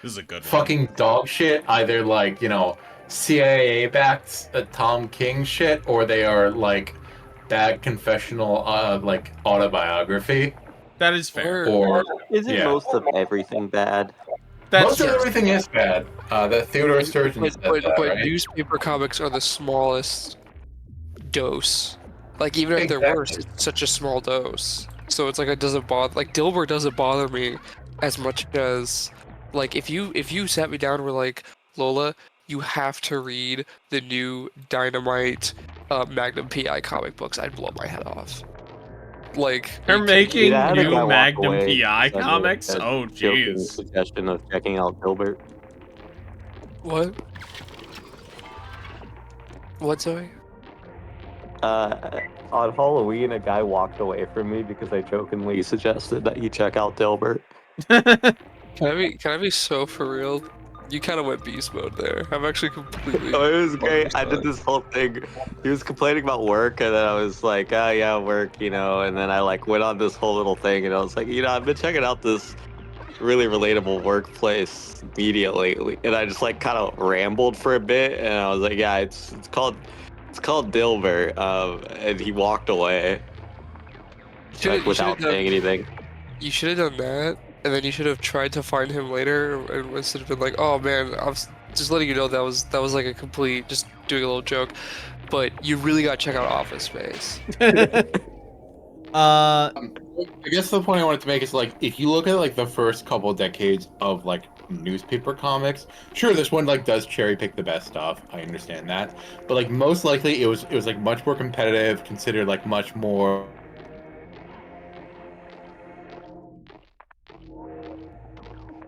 this is a good fucking dog shit. Either CIA backed Tom King shit, or they are like bad confessional autobiography. That is fair. Or isn't most of everything bad? Most of everything is bad. That Theodore Sturgeon said that, but right? newspaper comics are the smallest dose. Like even if they're worse, it's such a small dose. So it's like it doesn't bother. Like Dilbert doesn't bother me as much as like if you sat me down and were like, Lola, you have to read the new Dynamite Magnum PI comic books, I'd blow my head off. Like they're making new Magnum away PI comics. Oh jeez. Suggestion of checking out Dilbert. What? What, Zoe? On Halloween, a guy walked away from me because I jokingly suggested that he check out Dilbert. Can I be so for real? You kind of went beast mode there. I'm actually completely. Oh, it was great. I did this whole thing. He was complaining about work, and then I was like, "Oh yeah, work," you know. And then I went on this whole little thing, and I was like, I've been checking out this really relatable workplace media lately, and I just kind of rambled for a bit, and I was like, "Yeah, it's called Dilbert," and he walked away without saying anything. You should have done that. And then you should have tried to find him later, and instead of been like, "Oh man, I was just letting you know that was like a complete just doing a little joke," but you really got to check out Office Space. I guess the point I wanted to make is if you look at the first couple of decades of newspaper comics, sure this one does cherry pick the best stuff. I understand that, but most likely it was much more competitive, considered much more.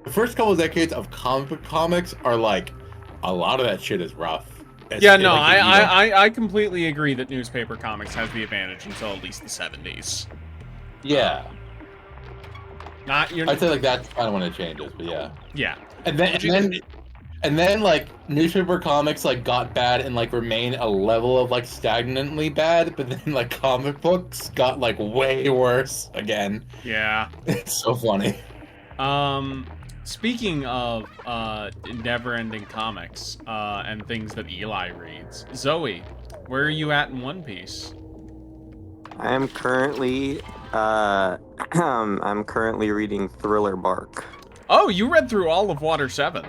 The first couple of decades of comics are a lot of that shit is rough. I completely agree that newspaper comics has the advantage until at least the 70s. Yeah. Not your. I'd say like that's kind of when it changes, but yeah. Yeah. And then like newspaper comics like got bad and like remain a level of like stagnantly bad, but then like comic books got like way worse again. Yeah. It's so funny. Speaking of never-ending comics and things that Eli reads, Zoe, where are you at in One Piece? I am currently I'm currently reading Thriller Bark. Oh, you read through all of Water 7.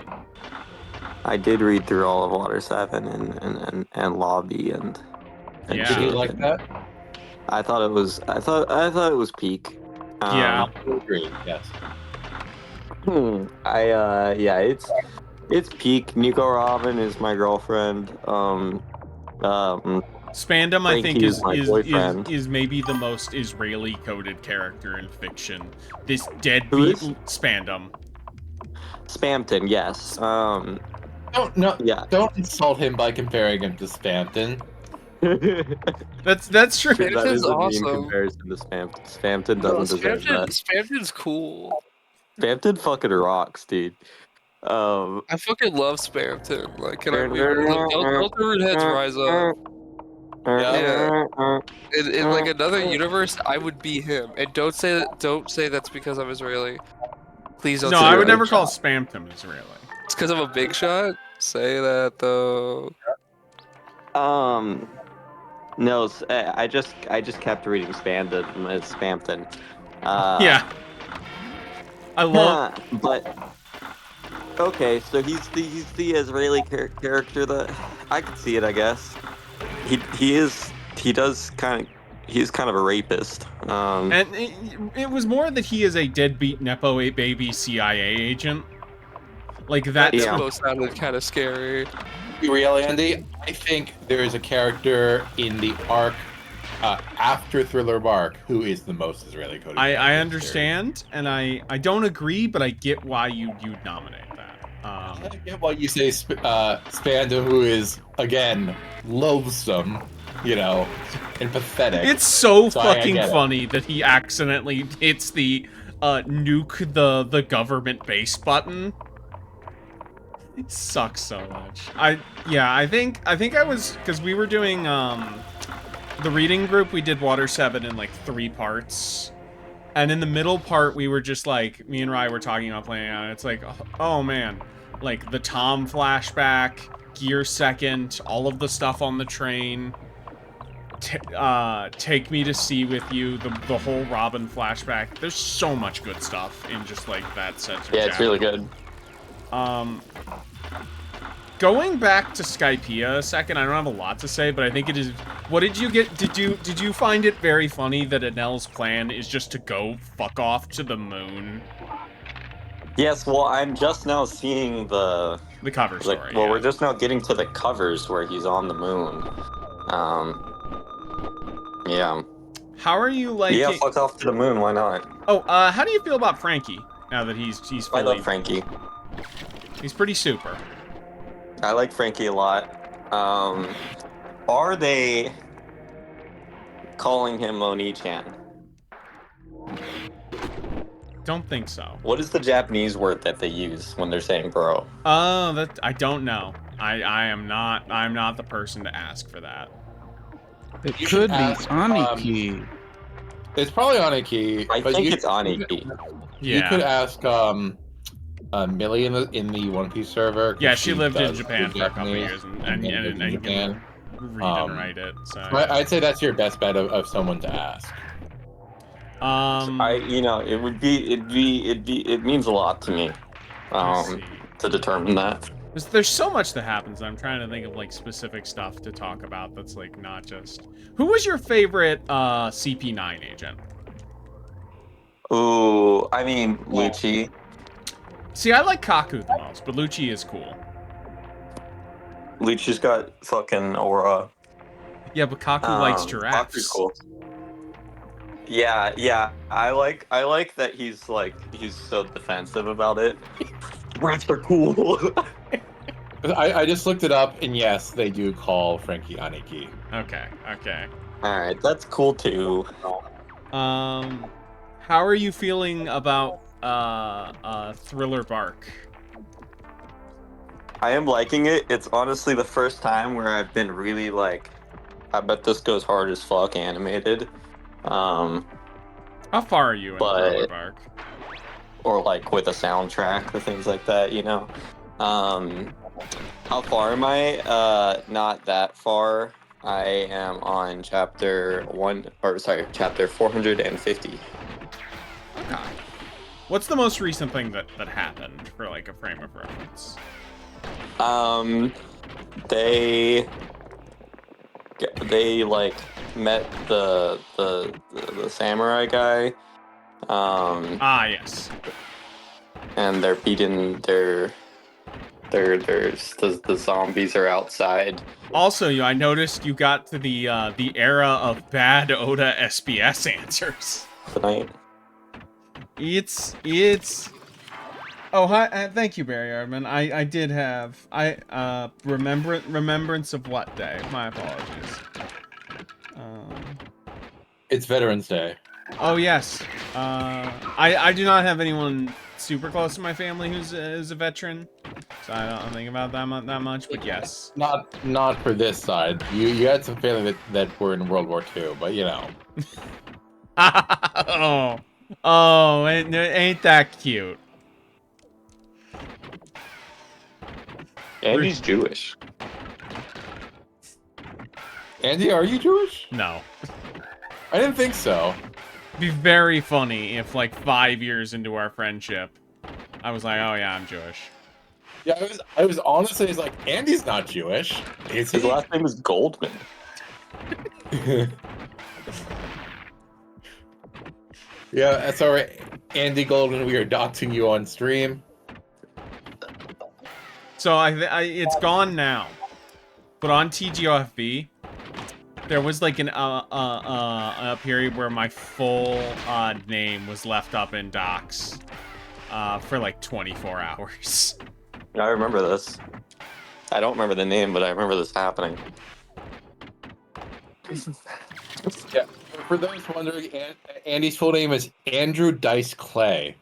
I did read through all of Water 7 and Lobby and Yeah. Did you shit, like and that? I thought it was peak. Yeah. I agree. Yes. It's peak. Nico Robin is my girlfriend. Spandam, I think, Frankie is my boyfriend. is maybe the most Israeli-coded character in fiction. This Who deadbeat is? Spandam. Spamton, yes. Yeah. Don't insult him by comparing him to Spampton. That's true. That Spamton's is a mean awesome. comparison to Spamton. Spamton No, doesn't deserve that. Spamton's cool. Spamton fucking rocks, dude. I fucking love Spamton. Like, can I read? Don't the rude heads rise up. Yeah. In like another universe, I would be him. And don't say that's because I'm Israeli. Please don't. No, say I would that. never call Spamton Israeli. It's because I'm a big shot. Say that though. No, I just kept reading Spamton. Yeah. I love. But okay, so he's the Israeli character that I could see it. I guess he's kind of a rapist. And it was more that he is a deadbeat Nepo baby CIA agent. Like that. That Yeah. both sounded kind of scary. To be real, Andy, I think there is a character in the arc after Thriller Bark who is the most Israeli coded. I understand, and I don't agree, but I get why you'd nominate that. I get why you say Spandam, who is again loathsome, and pathetic. It's so So I fucking get it. funny that he accidentally hits the nuke the government base button. It sucks so much. I think I was, because we were doing the reading group, we did Water 7 in like 3 parts. And in the middle part we were just like, me and Rye were talking about playing out, and it's like, oh man, like the Tom flashback, Gear Second, all of the stuff on the train, Take Me to Sea with You, the whole Robin flashback. There's so much good stuff in just like that set. Yeah, it's really good. Going back to Skypiea a second, I don't have a lot to say, but I think it is. What did you get? Did you find it very funny that Anel's plan is just to go fuck off to the moon? Yes, well, I'm just now seeing the cover story. Well, yeah. we're just now getting to the covers where he's on the moon. Yeah. How are you liking? Yeah, fuck off to the moon. Why not? Oh, how do you feel about Frankie now that he's fully? I love Frankie. He's pretty super. I like Frankie a lot. Are they calling him Oni-chan? Don't think so. What is the Japanese word that they use when they're saying bro? That I don't know. I'm not the person to ask for that. It You could should be ask, Aniki. It's probably Aniki. I but think you- it's Aniki. Yeah. You could ask Millie in the One Piece server. 'cause Yeah, she lived in does Japan speak for a couple Japanese years and lived in Japan. can read and write it. So I'd say that's your best bet of someone to ask. It means a lot to me. let's see. To determine that. There's so much that happens. I'm trying to think of like specific stuff to talk about that's like not just. Who was your favorite CP9 agent? Ooh, I mean Lucci. See, I like Kaku the most, but Lucci is cool. Lucci's got fucking aura. Yeah, but Kaku likes giraffes. Kaku's cool. Yeah. I like that he's so defensive about it. Giraffes are cool. I just looked it up, and yes, they do call Frankie Aniki. Okay. Alright, that's cool too. How are you feeling about Thriller Bark? I am liking it. It's honestly the first time where I've been really like, I bet this goes hard as fuck animated. Um, How far are you in Thriller but Bark? or like with a soundtrack or things like that, you know. How far am I? Not that far. I am on chapter 450. Okay. What's the most recent thing that happened for like a frame of reference? Um, they like met the samurai guy. Yes. And they're beating the zombies are outside. Also, I noticed you got to the era of bad Oda SBS answers. Tonight. It's. Oh, hi! Thank you, Barry Ardman. I did have remembrance of what day? My apologies. It's Veterans Day. Oh yes. I do not have anyone super close to my family who's is a veteran, so I don't think about that much. But yes. Not for this side. You had some family that were in World War II, but you know. Ain't that cute? Andy's Jewish. Andy, are you Jewish? No. I didn't think so. It'd be very funny if, like, 5 years into our friendship, I was like, oh yeah, I'm Jewish. Yeah, I was honestly like, Andy's not Jewish. Is he? His last name is Goldman. Yeah, that's all right. Andy Goldman, we are doxing you on stream. So it's gone now, but on TGOFB, there was like a period where my full name was left up in docs for like 24 hours. I remember this. I don't remember the name, but I remember this happening. Yeah, for those wondering, Andy's full name is Andrew Dice Clay.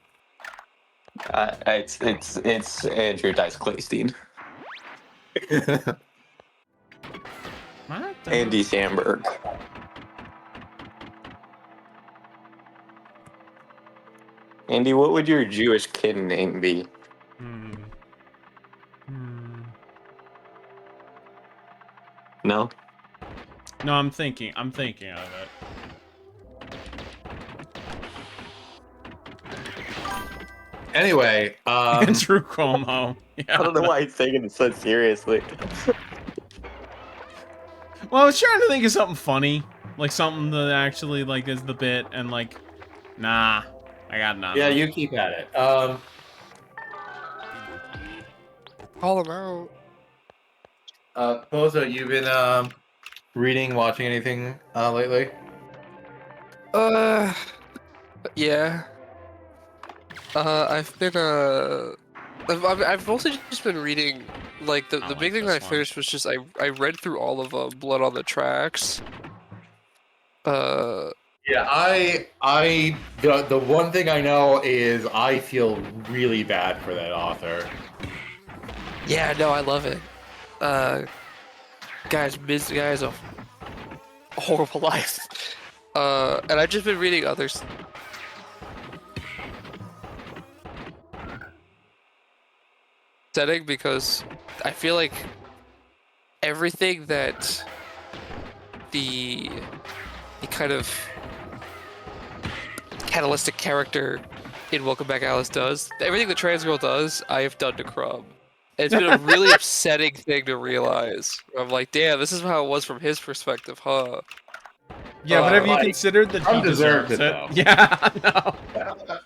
It's Andrew Dice Claystein. What? Andy Samberg. Andy, what would your Jewish kid name be? No? No, I'm thinking of it. Anyway, Andrew Cuomo. Yeah. I don't know why he's taking it so seriously. Well, I was trying to think of something funny, like something that actually like is the bit, and like, nah, I got nothing. yeah, you keep at it. Call him out. Bozo, you've been reading, watching anything lately? Yeah. I've been I've mostly just been reading. Like the like big thing this that I one. finished was just I read through all of Blood on the Tracks. Yeah, the one thing I know is I feel really bad for that author. Yeah, no, I love it. Guys has a horrible life. And I've just been reading others. Setting because I feel like everything that the kind of catalytic character in Welcome Back Alice does, everything the trans girl does, I have done to Crumb. And it's been a really upsetting thing to realize. I'm like, damn, this is how it was from his perspective, huh? Yeah, but have you like, considered that he Trump deserves deserves it? it, though. Yeah, no.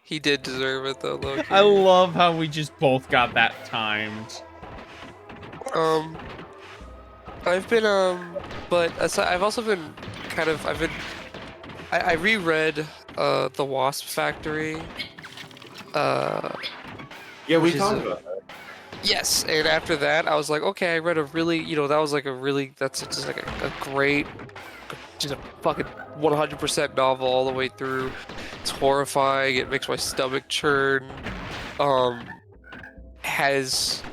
He did deserve it though, low-key. I love how we just both got that timed. I've been but I've also been kind of I reread The Wasp Factory. Yeah, we Which is talked a- about that. Yes, and after that, I was like, okay, I read a really, that was like that's just like a great, just a fucking 100% novel all the way through. It's horrifying. It makes my stomach churn. Has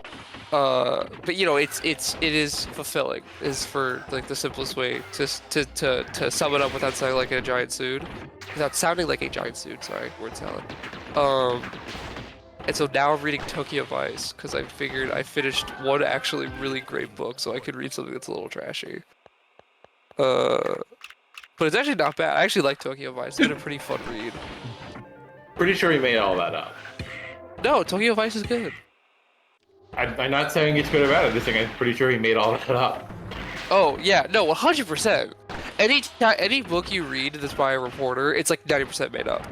but you know, it is fulfilling. Is for like the simplest way to sum it up without sounding like a giant suit. Without sounding like a giant suit. Sorry, word salad. And so now I'm reading Tokyo Vice because I figured I finished one actually really great book, so I could read something that's a little trashy. But it's actually not bad. I actually like Tokyo Vice. It's been a pretty fun read. Pretty sure he made all that up. No, Tokyo Vice is good. I'm not saying it's good or bad. I'm just saying I'm pretty sure he made all that up. Oh yeah, no, 100%. Any book you read that's by a reporter, it's like 90% made up.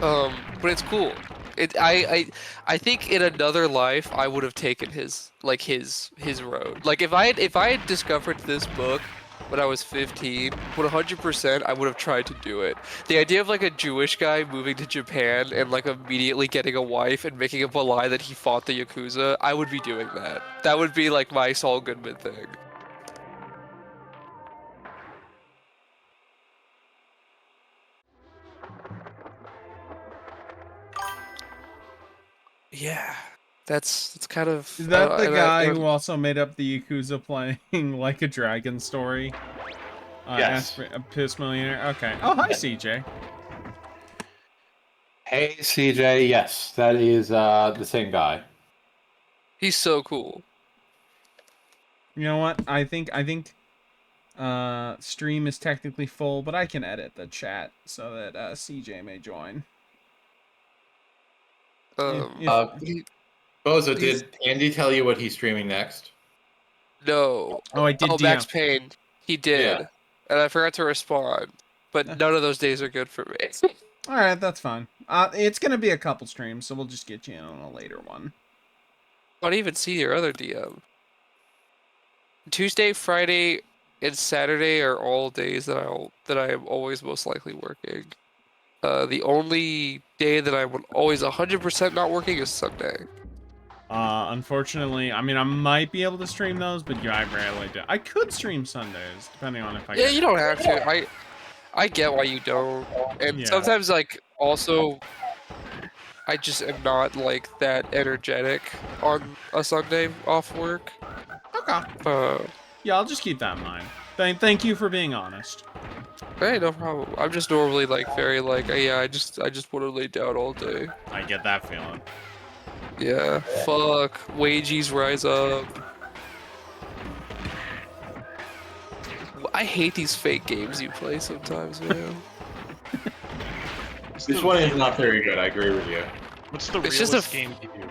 But it's cool. I think in another life I would have taken his road. Like if I had discovered this book when I was 15, 100% I would have tried to do it. The idea of like a Jewish guy moving to Japan and like immediately getting a wife and making up a lie that he fought the Yakuza, I would be doing that. That would be like my Saul Goodman thing. Yeah, that's kind of. Is that the guy who also made up the Yakuza playing Like a Dragon story? Yes. A Piss Millionaire? Okay. Oh, hi, CJ. Hey, CJ. Yes, that is the same guy. He's so cool. You know what? I think stream is technically full, but I can edit the chat so that CJ may join. Bozo, did Andy tell you what he's streaming next? No. Oh, I did. Oh, Max Payne. He did. Yeah. And I forgot to respond. But none of those days are good for me. All right, that's fine. It's gonna be a couple streams, so we'll just get you in on a later one. I don't even see your other DM. Tuesday, Friday, and Saturday are all days that I am always most likely working. The only day that I would always 100% not working is Sunday. Unfortunately, I mean, I might be able to stream those, but yeah, I rarely do. I could stream Sundays, depending on if I. Yeah, you don't have to. I get why you don't, and sometimes like also, I just am not like that energetic on a Sunday off work. Okay. Yeah, I'll just keep that in mind. Thank you for being honest. Hey, no problem. I'm just normally like very like yeah, I just want to lay down all day. I get that feeling. Yeah, fuck. Wages rise up. I hate these fake games you play sometimes, man. This one is not very good. I agree with you. What's the It's realest just a game to you?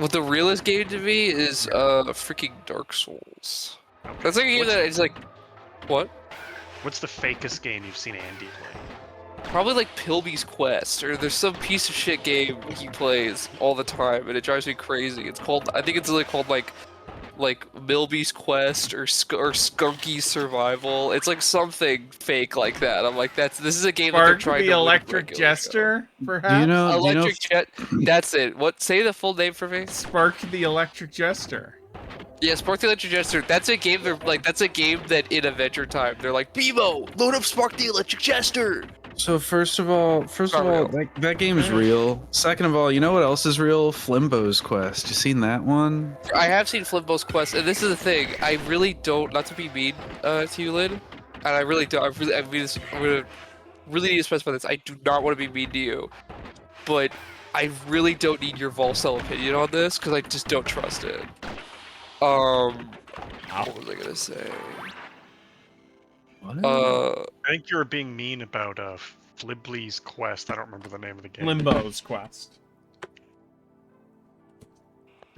What the realest game to me is freaking Dark Souls. Okay. That's like a game that is like, what? What's the fakest game you've seen Andy play? Probably like Pilby's Quest, or there's some piece of shit game he plays all the time, and it drives me crazy. It's called, I think it's like called like Milby's Quest or Skunky's Survival. It's like something fake like that. I'm like, this is a game that they're Spark trying the to Electric Jester, perhaps. Electric Jet. That's it. What? Say the full name for me. Spark the Electric Jester. Yeah, Spark the Electric Jester. That's a game. That's a game that in Adventure Time they're like, Beemo, load up Spark the Electric Jester. So first of all, that game is real. Second of all, you know what else is real? Flimbo's Quest. You seen that one? I have seen Flimbo's Quest, and this is the thing. I really don't, not to be mean to you, Lid, and I really don't. I'm gonna really need to specify this. I do not want to be mean to you, but I really don't need your Volcel opinion on this because I just don't trust it. What was I gonna say? What? I think you were being mean about Flibley's Quest. I don't remember the name of the game. Limbo's Quest.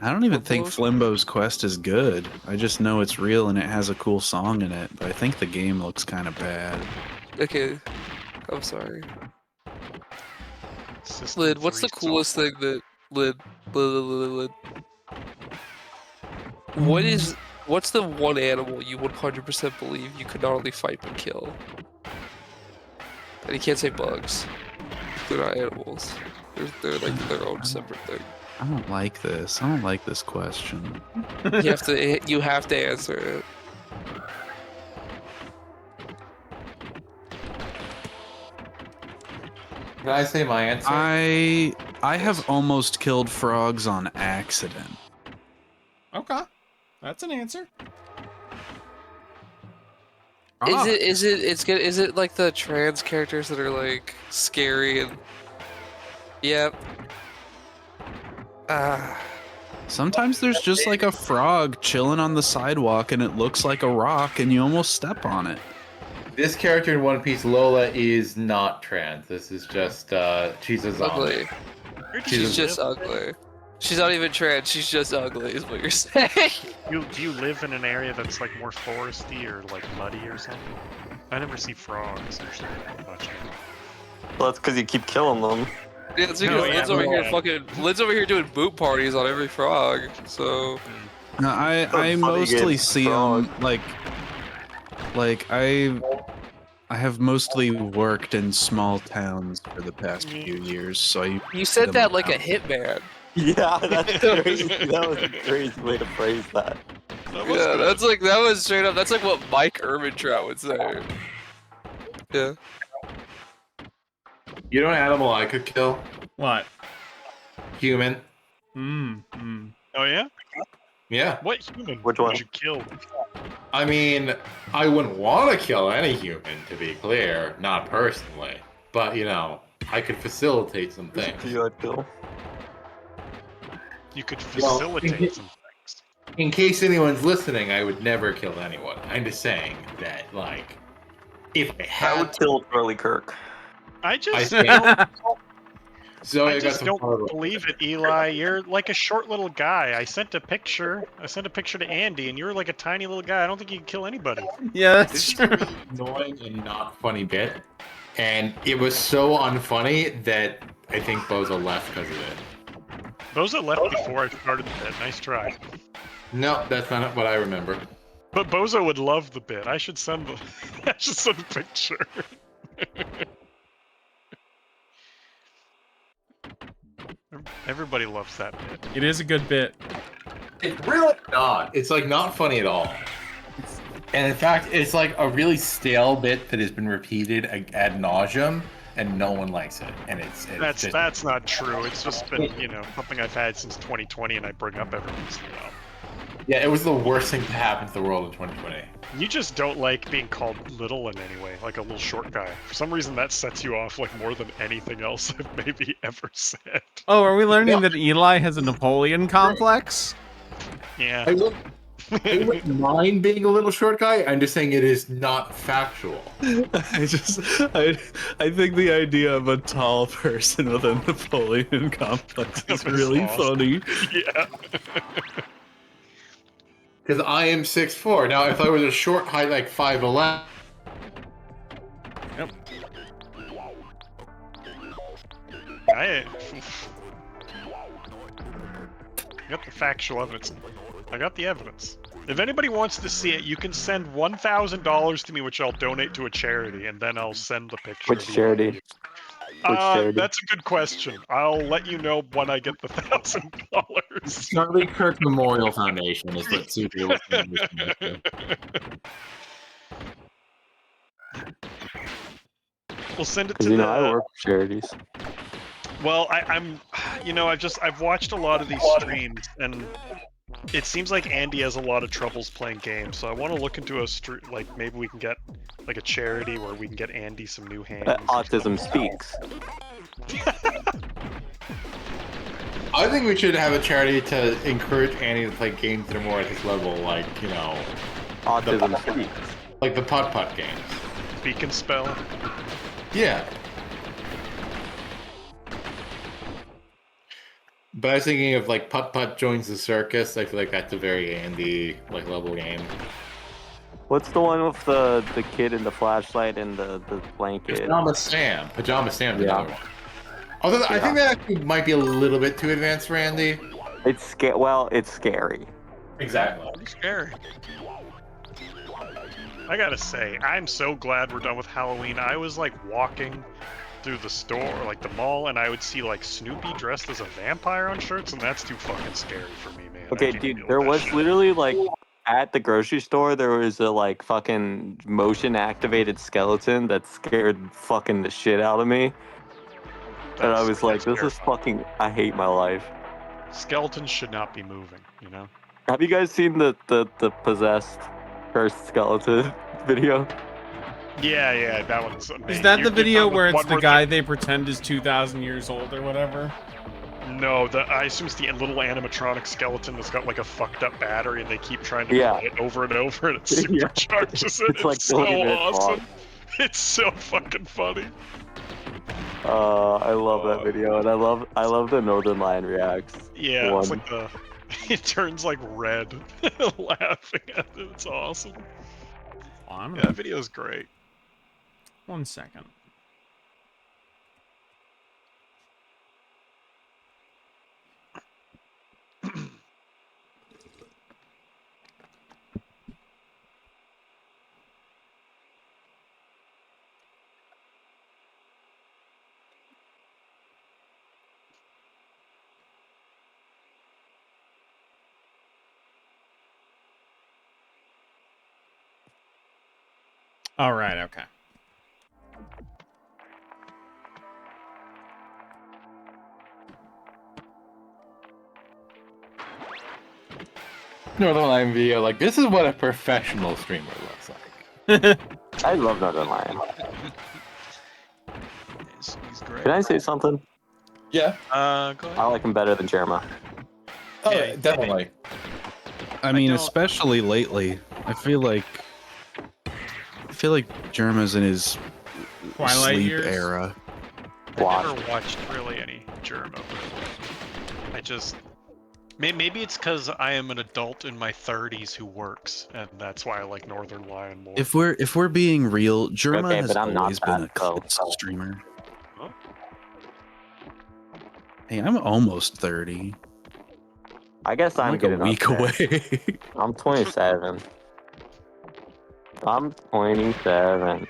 I don't even think Flimbo's Quest is good. I just know it's real and it has a cool song in it, but I think the game looks kind of bad. Okay, I'm sorry. Lid, what's the coolest thing that Lid? What's the one animal you 100% believe you could not only fight but kill? And you can't say bugs. They're not animals. They're like their own separate thing. I don't like this. I don't like this question. You have to answer it. Can I say my answer? I have almost killed frogs on accident. Okay, that's an answer. Is it like the trans characters that are like scary and yep. Sometimes there's just like a frog chilling on the sidewalk and it looks like a rock and you almost step on it. This character in One Piece, Lola, is not trans. This is just she's a zombie. Ugly. Where does She's she just live? ugly. She's not even trans, she's just ugly is what you're saying. Do you live in an area that's like more foresty or like muddy or something? I never see frogs usually much. Well, that's because you keep killing them. Yeah, it's No, because yeah, Lynn's over here doing boot parties on every frog, so No, I funny mostly games, see frog. them like I have mostly worked in small towns for the past few years, so I you see said them that like a around. hitman. Yeah, that's crazy. That was a crazy way to phrase that. That was Yeah, good. that was straight up. That's like what Mike Ehrmantraut would say. Yeah. You know an animal I could kill? What? Human. Oh yeah? Yeah. What human Which would one? you kill? I mean, I wouldn't want to kill any human, to be clear, not personally. But, you know, I could facilitate some things. You I'd kill. You could Well, facilitate some things. In case anyone's listening, I would never kill anyone. I'm just saying that, like, if I I had would to, kill Charlie Kirk. I I just think- don't, Zoe, I got just some don't follow-up. believe it, Eli. You're like a short little guy. I sent a picture to Andy, and you're like a tiny little guy. I don't think you can kill anybody. Yeah, This that's is true. a really annoying and not funny bit. And it was so unfunny that I think Bozo left because of it. Bozo left before I started the bit. Nice try. No, that's not what I remember. But Bozo would love the bit. I should send the I should send a picture. Everybody loves that bit. It is a good bit. It's really not. It's like not funny at all. And in fact, it's like a really stale bit that has been repeated ad nauseum, and no one likes it. And it's just, That's not true. It's just been, something I've had since 2020 and I bring up every once in a while. yeah, it was the worst thing to happen to the world in 2020. You just don't like being called little in any way, like a little short guy. For some reason that sets you off like more than anything else I've maybe ever said. Oh, are we learning Yeah. that Eli has a Napoleon complex? Yeah. I wouldn't mind being a little short guy. I'm just saying it is not factual. I think the idea of a tall person with a Napoleon complex is That's really awesome. funny. Yeah. Because I am 6'4". Now, if I was a short height like 5'11", I got the factual evidence. I got the evidence. If anybody wants to see it, you can send $1,000 to me, which I'll donate to a charity, and then I'll send the picture. Which charity? Which charity? That's a good question. I'll let you know when I get the $1,000. Charlie Kirk Memorial Foundation is what Susie was saying. We'll send it Because to the. I work for charities. Well, I've watched a lot of these streams, and it seems like Andy has a lot of troubles playing games. So I want to look into like maybe we can get like a charity where we can get Andy some new hands. Autism Speaks. I think we should have a charity to encourage Andy to play games that are more at his level, like, Autism Speaks. like the putt-putt games. Speak and spell. Yeah. But I was thinking of like Putt-Putt Joins the Circus. I feel like that's a very Andy level game. What's the one with the kid and the flashlight and the blanket? Pajama Sam. Pajama Sam's Yeah. another one. Although I think that actually might be a little bit too advanced for Andy. It's it's scary. Exactly. It's scary. I gotta say, I'm so glad we're done with Halloween. I was like walking through the store, like the mall, and I would see like Snoopy dressed as a vampire on shirts, and that's too fucking scary for me, man. I Okay, can't dude, deal with there that was shit. literally like at the grocery store there was a like fucking motion activated skeleton that scared fucking the shit out of me. And I was like, this is fucking. I hate my life. Skeletons should not be moving, you know? Have you guys seen the possessed cursed skeleton video? Yeah, that one's amazing. Is that the You're video talking where about it's the guy they pretend is 2,000 years old or whatever? No, I assume it's the little animatronic skeleton that's got like a fucked up battery, and they keep trying to play it over and over, and it supercharges it. It's like so 20 minutes awesome. long. It's so fucking funny. I love that video, and I love the Northern Lion reacts. Yeah, one. it's like it turns like red laughing at it. It's awesome. On. Yeah, that video's great. 1 second. All right, okay. Northern Lion video, like, this is what a professional streamer looks like. I love Northern Lion. He's great. Can I say something? Yeah. Go ahead. I like him better than Jerma. Oh, Yeah, definitely. I mean, don't- especially lately. I feel like Jerma's in his Twilight sleep years? era. I Watch. never watched really any Germa. I just maybe it's because I am an adult in my 30s who works, and that's why I like Northern Lion more. If we're being real, Jerma Okay, has but I'm not always been a that, so- clips streamer. Huh? Hey, I'm almost 30. I guess I'm like a getting up week there. away. I'm 27. I'm 27.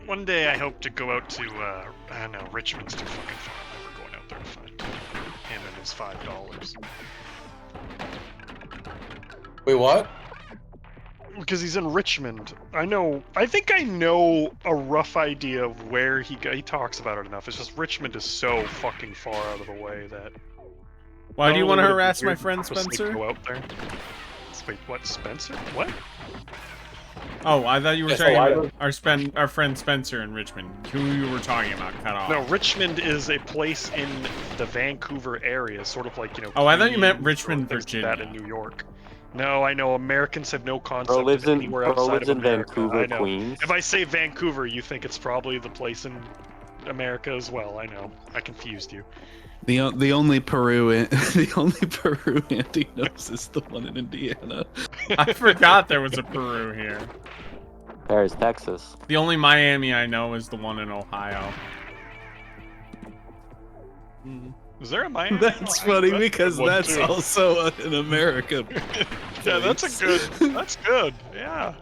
One day I hope to go out to I don't know, Richmond's too fucking far. I'm never going out there to find him and his $5. Wait, what? Because he's in Richmond. I think I know a rough idea of where he talks about it enough. It's just Richmond is so fucking far out of the way that Why do you want to Not only would it be harass my weird to friend purposely Spencer? Go out there. Wait, what? Spencer? What? Oh, I thought you were Yeah, so talking why about our friend Spencer in Richmond. Who you were talking about? Cut off. No, Richmond is a place in the Vancouver area, sort of like, you know. Oh, I thought you meant Queens or Richmond, things like that in Virginia. New York. No, I know Americans have no concept Bro lives of in anywhere outside of America. Vancouver, I know. Queens. If I say Vancouver, you think it's probably the place in America as well. I know. I confused you. The only Peru the only Peru Andy knows is the one in Indiana. I forgot there was a Peru here. There's Texas. The only Miami I know is the one in Ohio. Is there a Miami? That's Ohio? funny That's a because good one, that's too. also in America. Yeah, that's a good. That's good. Yeah.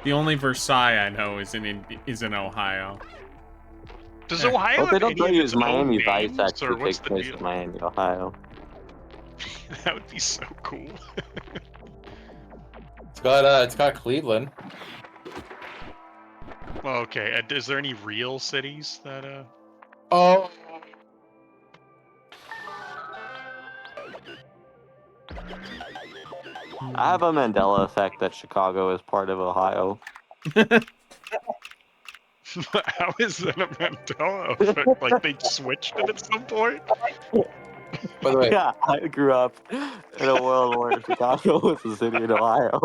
The only Versailles I know is in Ohio. Does Yeah. Ohio What they have don't any tell of you its is Miami own Vice names, actually or what's takes the place deal? in Miami, Ohio. That would be so cool. It's got Cleveland. Well, okay. Is there any real cities that Oh. I have a Mandela effect that Chicago is part of Ohio. How is that a Mandela effect? Like they switched it at some point? By the way, Yeah, I grew up in a world where Chicago was a city in Ohio.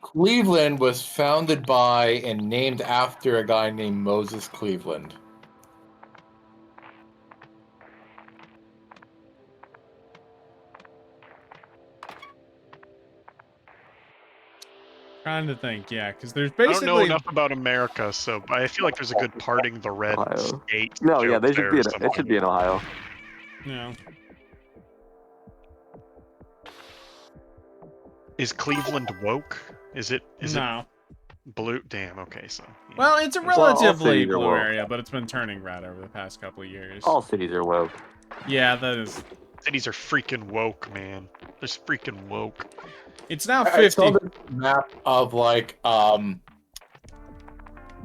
Cleveland was founded by and named after a guy named Moses Cleveland. Trying to think, yeah, because there's I don't know basically enough about America, so I feel like there's a good parting the red Ohio. state. No, yeah, joke they should there be. or It should something. be in Ohio. no. Is Cleveland woke? Is it No. blue? Damn. Okay, so. Yeah. Well, it's a Well, all relatively cities are blue woke. area, but it's been turning red over the past couple of years. All cities are woke. Yeah, that is. Cities are freaking woke, man. They're freaking woke. It's now I saw 50. the map of like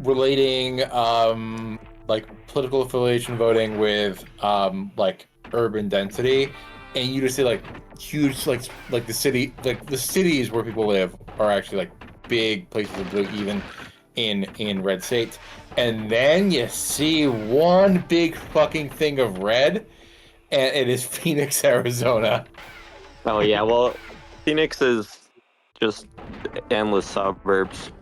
relating like political affiliation voting with like urban density, and you just see like huge like the cities where people live are actually like big places of blue, even in red states. And then you see one big fucking thing of red, and it is Phoenix, Arizona. Oh yeah, well, Phoenix is just endless suburbs.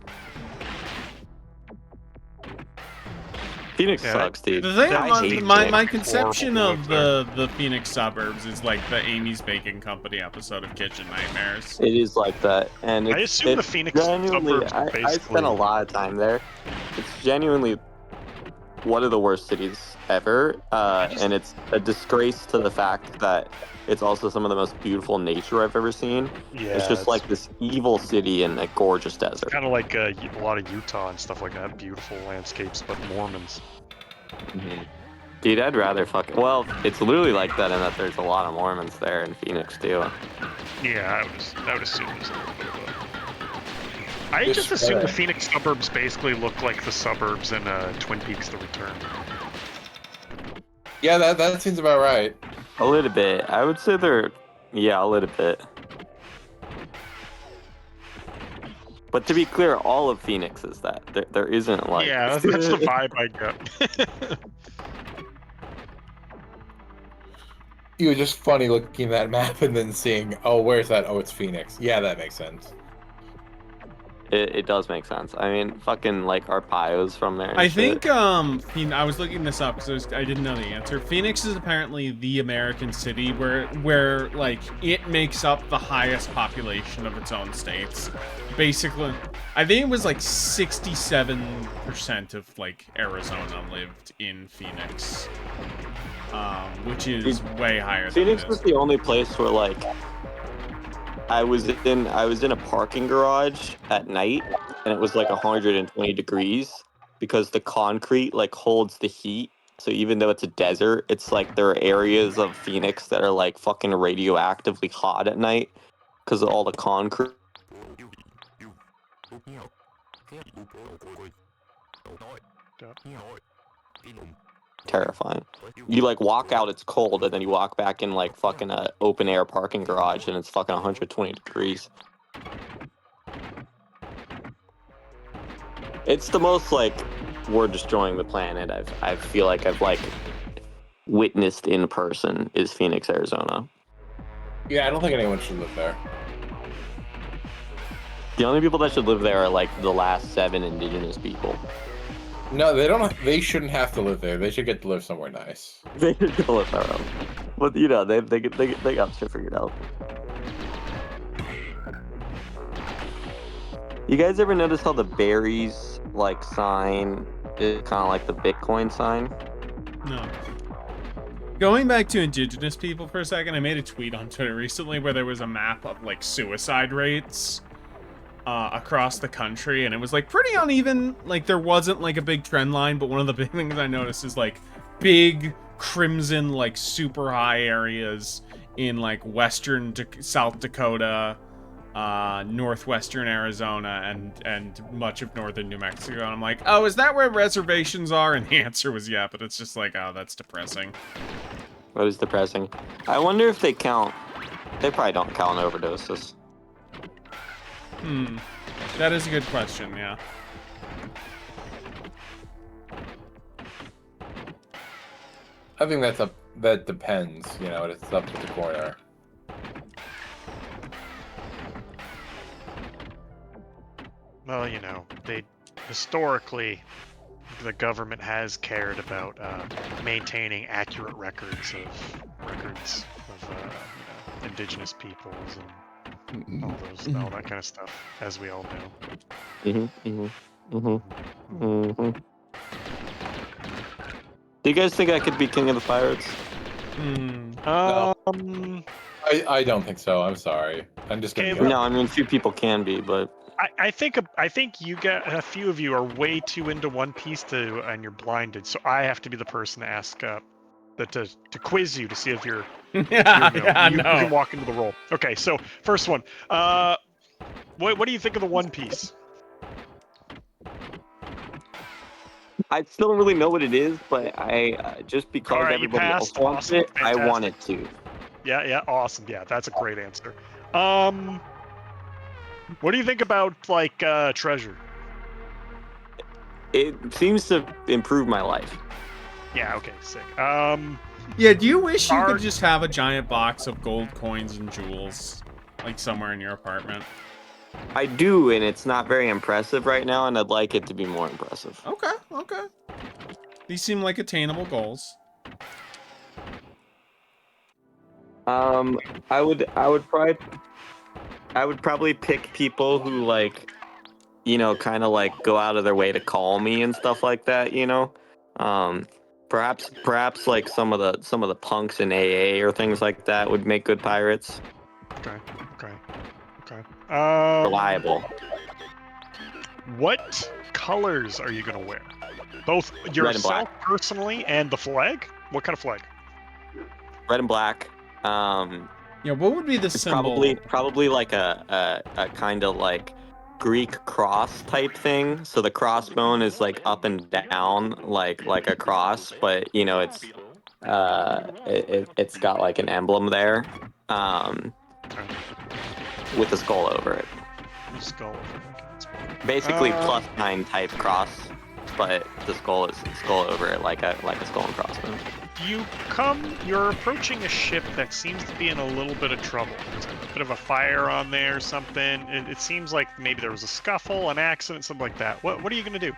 Phoenix Yeah, sucks, dude. The thing, That my, seems my, like my horrible conception to of live the Phoenix suburbs is like the Amy's Baking Company episode of Kitchen Nightmares. It is like that, and I it's assume the it's Phoenix genuinely. suburbs I spent basically. a lot of time there. It's genuinely one of the worst cities ever, and it's a disgrace to the fact that it's also some of the most beautiful nature I've ever seen. Yeah, It's just like this evil city in a gorgeous desert. kind of like a lot of Utah and stuff like that. Beautiful landscapes, but Mormons. Mhm. Dude, I'd rather fucking. Well, it's literally like that in that there's a lot of Mormons there in Phoenix too. Yeah, I would assume there's a little bit of a. I Just just assume the spread. Phoenix suburbs basically look like the suburbs in Twin Peaks: The Return. Yeah, that seems about right. A little bit. I would say they're. Yeah, a little bit. But to be clear, all of Phoenix is that. There isn't like. Yeah, that's the vibe I get. It was just funny looking at that map and then seeing, oh, where's that? Oh, it's Phoenix. Yeah, that makes sense. It does make sense. I mean, fucking like Arpaio's from there. And I shit. think I was looking this up because I didn't know the answer. Phoenix is apparently the American city where like it makes up the highest population of its own states. Basically, I think it was like 67% of like Arizona lived in Phoenix, which is way higher Phoenix than was it the only place where like I was in a parking garage at night and it was like 120 degrees because the concrete like holds the heat. So even though it's a desert, it's like there are areas of Phoenix that are like fucking radioactively hot at night because of all the concrete. Terrifying. You like walk out, it's cold, and then you walk back in like fucking a open air parking garage, and it's fucking 120 degrees. It's the most like we're destroying the planet. I feel like I've like witnessed in person is Phoenix, Arizona. Yeah, I don't think anyone should live there. The only people that should live there are like the last 7 indigenous people. No, they don't. They shouldn't have to live there. They should get to live somewhere nice. They should go live their own. But you know, they got shit figured out. You guys ever notice how the berries like sign is kind of like the Bitcoin sign? No. Going back to indigenous people for a second, I made a tweet on Twitter recently where there was a map of like suicide rates across the country, and it was like pretty uneven. Like there wasn't like a big trend line, but one of the big things I noticed is like big crimson, like super high areas in like South Dakota, northwestern Arizona, and much of northern New Mexico. And I'm like, oh, is that where reservations are? And the answer was yeah, but it's just like, oh, that's depressing. That is depressing. I wonder if they count. They probably don't count overdoses. That is a good question, yeah. I think that depends. You know, it's up to the corner. Well, you know, they historically the government has cared about maintaining accurate records of indigenous peoples and all that kind of stuff, as we all know. Do you guys think I could be king of the pirates? No. I don't think so. I'm sorry. I'm just gonna. Okay, be No, I mean few people can be, but I think you get a few of you are way too into One Piece and you're blinded. So I have to be the person to ask to quiz you to see if you're you can walk into the role. Okay, so first one. What do you think of the One Piece? I still don't really know what it is, but I just because All right, you everybody else passed. wants Awesome. it, I want it Fantastic. to. Yeah, awesome. Yeah, that's a great answer. What do you think about like treasure? It seems to improve my life. Yeah, okay, sick. Yeah, do you wish you Are- could just have a giant box of gold coins and jewels, like somewhere in your apartment? I do, and it's not very impressive right now, and I'd like it to be more impressive. Okay, okay. These seem like attainable goals. I would probably pick people who like, kind of like go out of their way to call me and stuff like that. Perhaps like some of the punks in AA or things like that would make good pirates. Okay. Reliable. What colors are you gonna wear? Both Red and yourself black. personally and the flag? What kind of flag? Red and black. Yeah, what would be the symbol? Probably like a kind of like Greek cross type thing. So the crossbone is like up and down like a cross, but it's got like an emblem there, with a skull over it. Skull. Basically +9 type cross, but the skull over it like a skull and crossbones. You're approaching a ship that seems to be in a little bit of trouble. There's a bit of a fire on there or something. It seems like maybe there was a scuffle, an accident, something like that. What are you gonna do?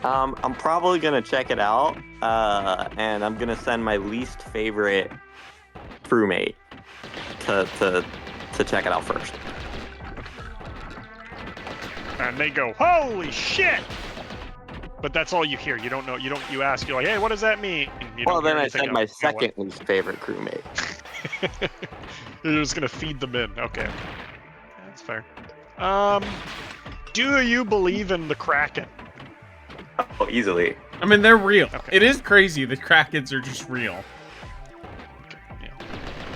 I'm probably gonna check it out, and I'm gonna send my least favorite crewmate to check it out first. And they go, "Holy shit!" But that's all you hear. You don't know. You ask. You're like, "Hey, what does that mean?" Well, then I send my second least favorite crewmate. You're just gonna feed them in. Okay, that's fair. Do you believe in the Kraken? Oh, easily. I mean, they're real. Okay. It is crazy. The Krakens are just real. Okay,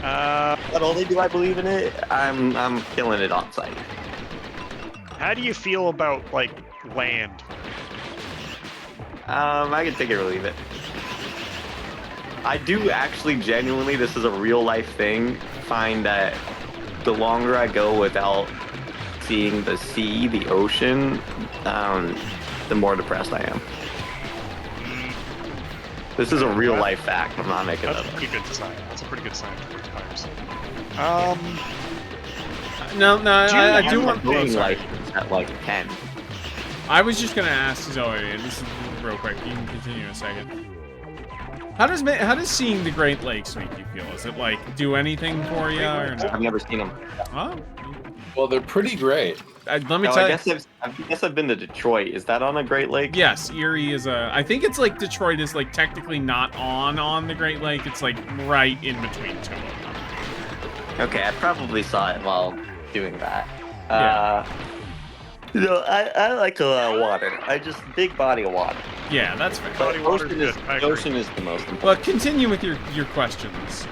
yeah. Not only do I believe in it, I'm killing it on sight. How do you feel about like land? I can take it or leave it. I do actually genuinely, this is a real life thing, find that the longer I go without seeing the sea, the ocean, the more depressed I am. This is a real life fact. I'm not making That's that a up. pretty good sign. That's a pretty good sign for vampires. No, I you do have want. a Voting Sorry. license at like 10. I was just gonna ask Zoe, and this is real quick. You can continue in a second. How does seeing the Great Lakes make you feel? Is it like do anything for you or I've no? never seen them. Oh, Well, they're pretty great. let me No, tell I you. guess I've been to Detroit. Is that on a Great Lake? Yes, Erie is a. I think it's like Detroit is like technically not on the Great Lake. It's like right in between two of them. Okay, I probably saw it while doing that. Yeah. I like a lot of water. Big body of water. Yeah, that's fair. But Body water's ocean is, good. I agree. ocean is the most important. Well, continue with your questions.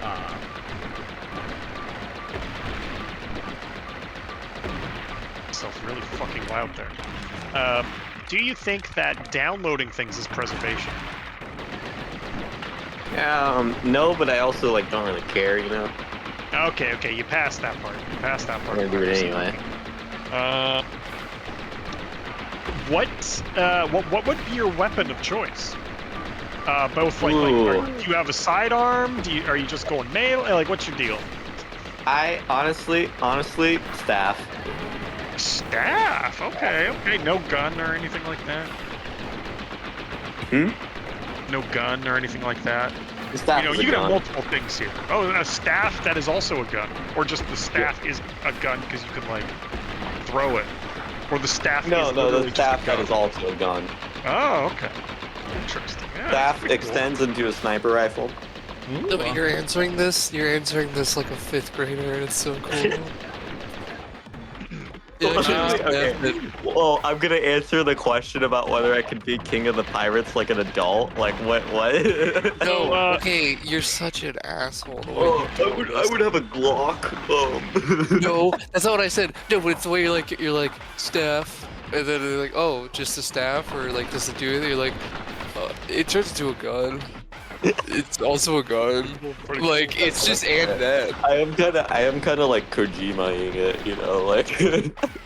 Myself really fucking loud there. Do you think that downloading things is preservation? No, but I also like don't really care, Okay, you passed that part. I'm gonna do it anyway. What would be your weapon of choice? Both like Ooh. do you have a sidearm? Are you just going melee? Like, what's your deal? I honestly, staff. Staff. Okay. No gun or anything like that. No gun or anything like that. The staff is a You got gun. multiple things here. Oh, a staff that is also a gun, or just the staff is a gun because you can like throw it, or the staff. No, is the literally staff just a that is gun. also a gun. Oh, okay. Interesting. Yeah, Staff pretty cool. extends into a sniper rifle. The way you're answering this like a 5th grader, and it's so cool. Yeah, Okay. Well, I'm gonna answer the question about whether I could be king of the pirates like an adult. Like what? No, uh, okay, you're such an asshole. The way Oh, you I told us. would have a Glock. No, that's not what I said. No, but it's the way you're like, Steph. And then they're like, oh, just a staff, or like, does it do anything? You're like, it turns into a gun. It's also a gun. Pretty Like, cool. it's just and that. I am kind of like Kojima-ing it, you know, like.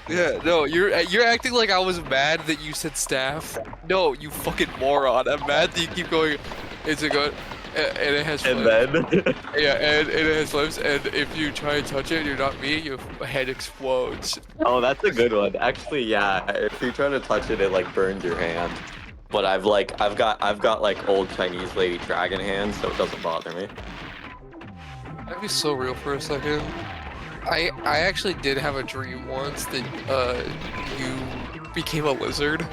Yeah, no, you're acting like I was mad that you said staff. No, you fucking moron. I'm mad that you keep going, it's a gun, and it has And flames. then. Yeah, and it has flames, and if you try and touch it, you're not me, your head explodes. Oh, that's a good one. Actually, yeah. If you're trying to touch it, it like burns your hand. But I've got like old Chinese lady dragon hands, so it doesn't bother me. That'd be so real for a second. I actually did have a dream once that you became a lizard.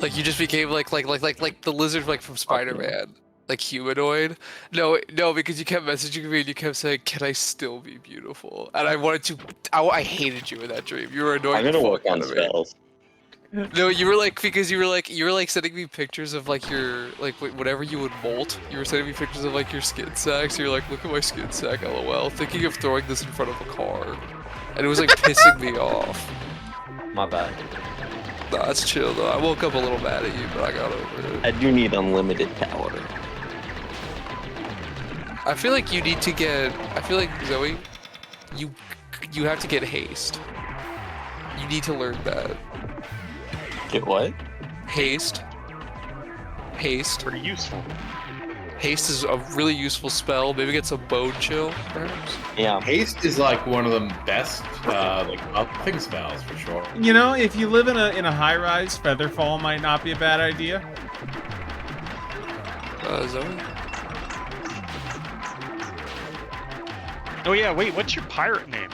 Like you just became like the lizard like from Spider-Man. Like humanoid. No, because you kept messaging me and you kept saying, "Can I still be beautiful?" And I wanted to. I hated you in that dream. You were annoying. I'm gonna the work fuck on out of me. spells. No, you were like because you were like sending me pictures of like your like whatever you would molt. You were sending me pictures of like your skin sack. So you're like, look at my skin sack, lol. Thinking of throwing this in front of a car, and it was like pissing me off. My bad. Nah, it's chill though. I woke up a little mad at you, but I got over it. I do need unlimited power. I feel like you need to get. I feel like Zoe, you have to get haste. You need to learn that. Get what? Haste. Haste. Pretty useful. Haste is a really useful spell. Maybe get some bone chill, perhaps. Yeah. Haste is like one of the best like upping spells for sure. You know, if you live in a high rise, Featherfall might not be a bad idea. Zoe. Oh yeah, wait, what's your pirate name?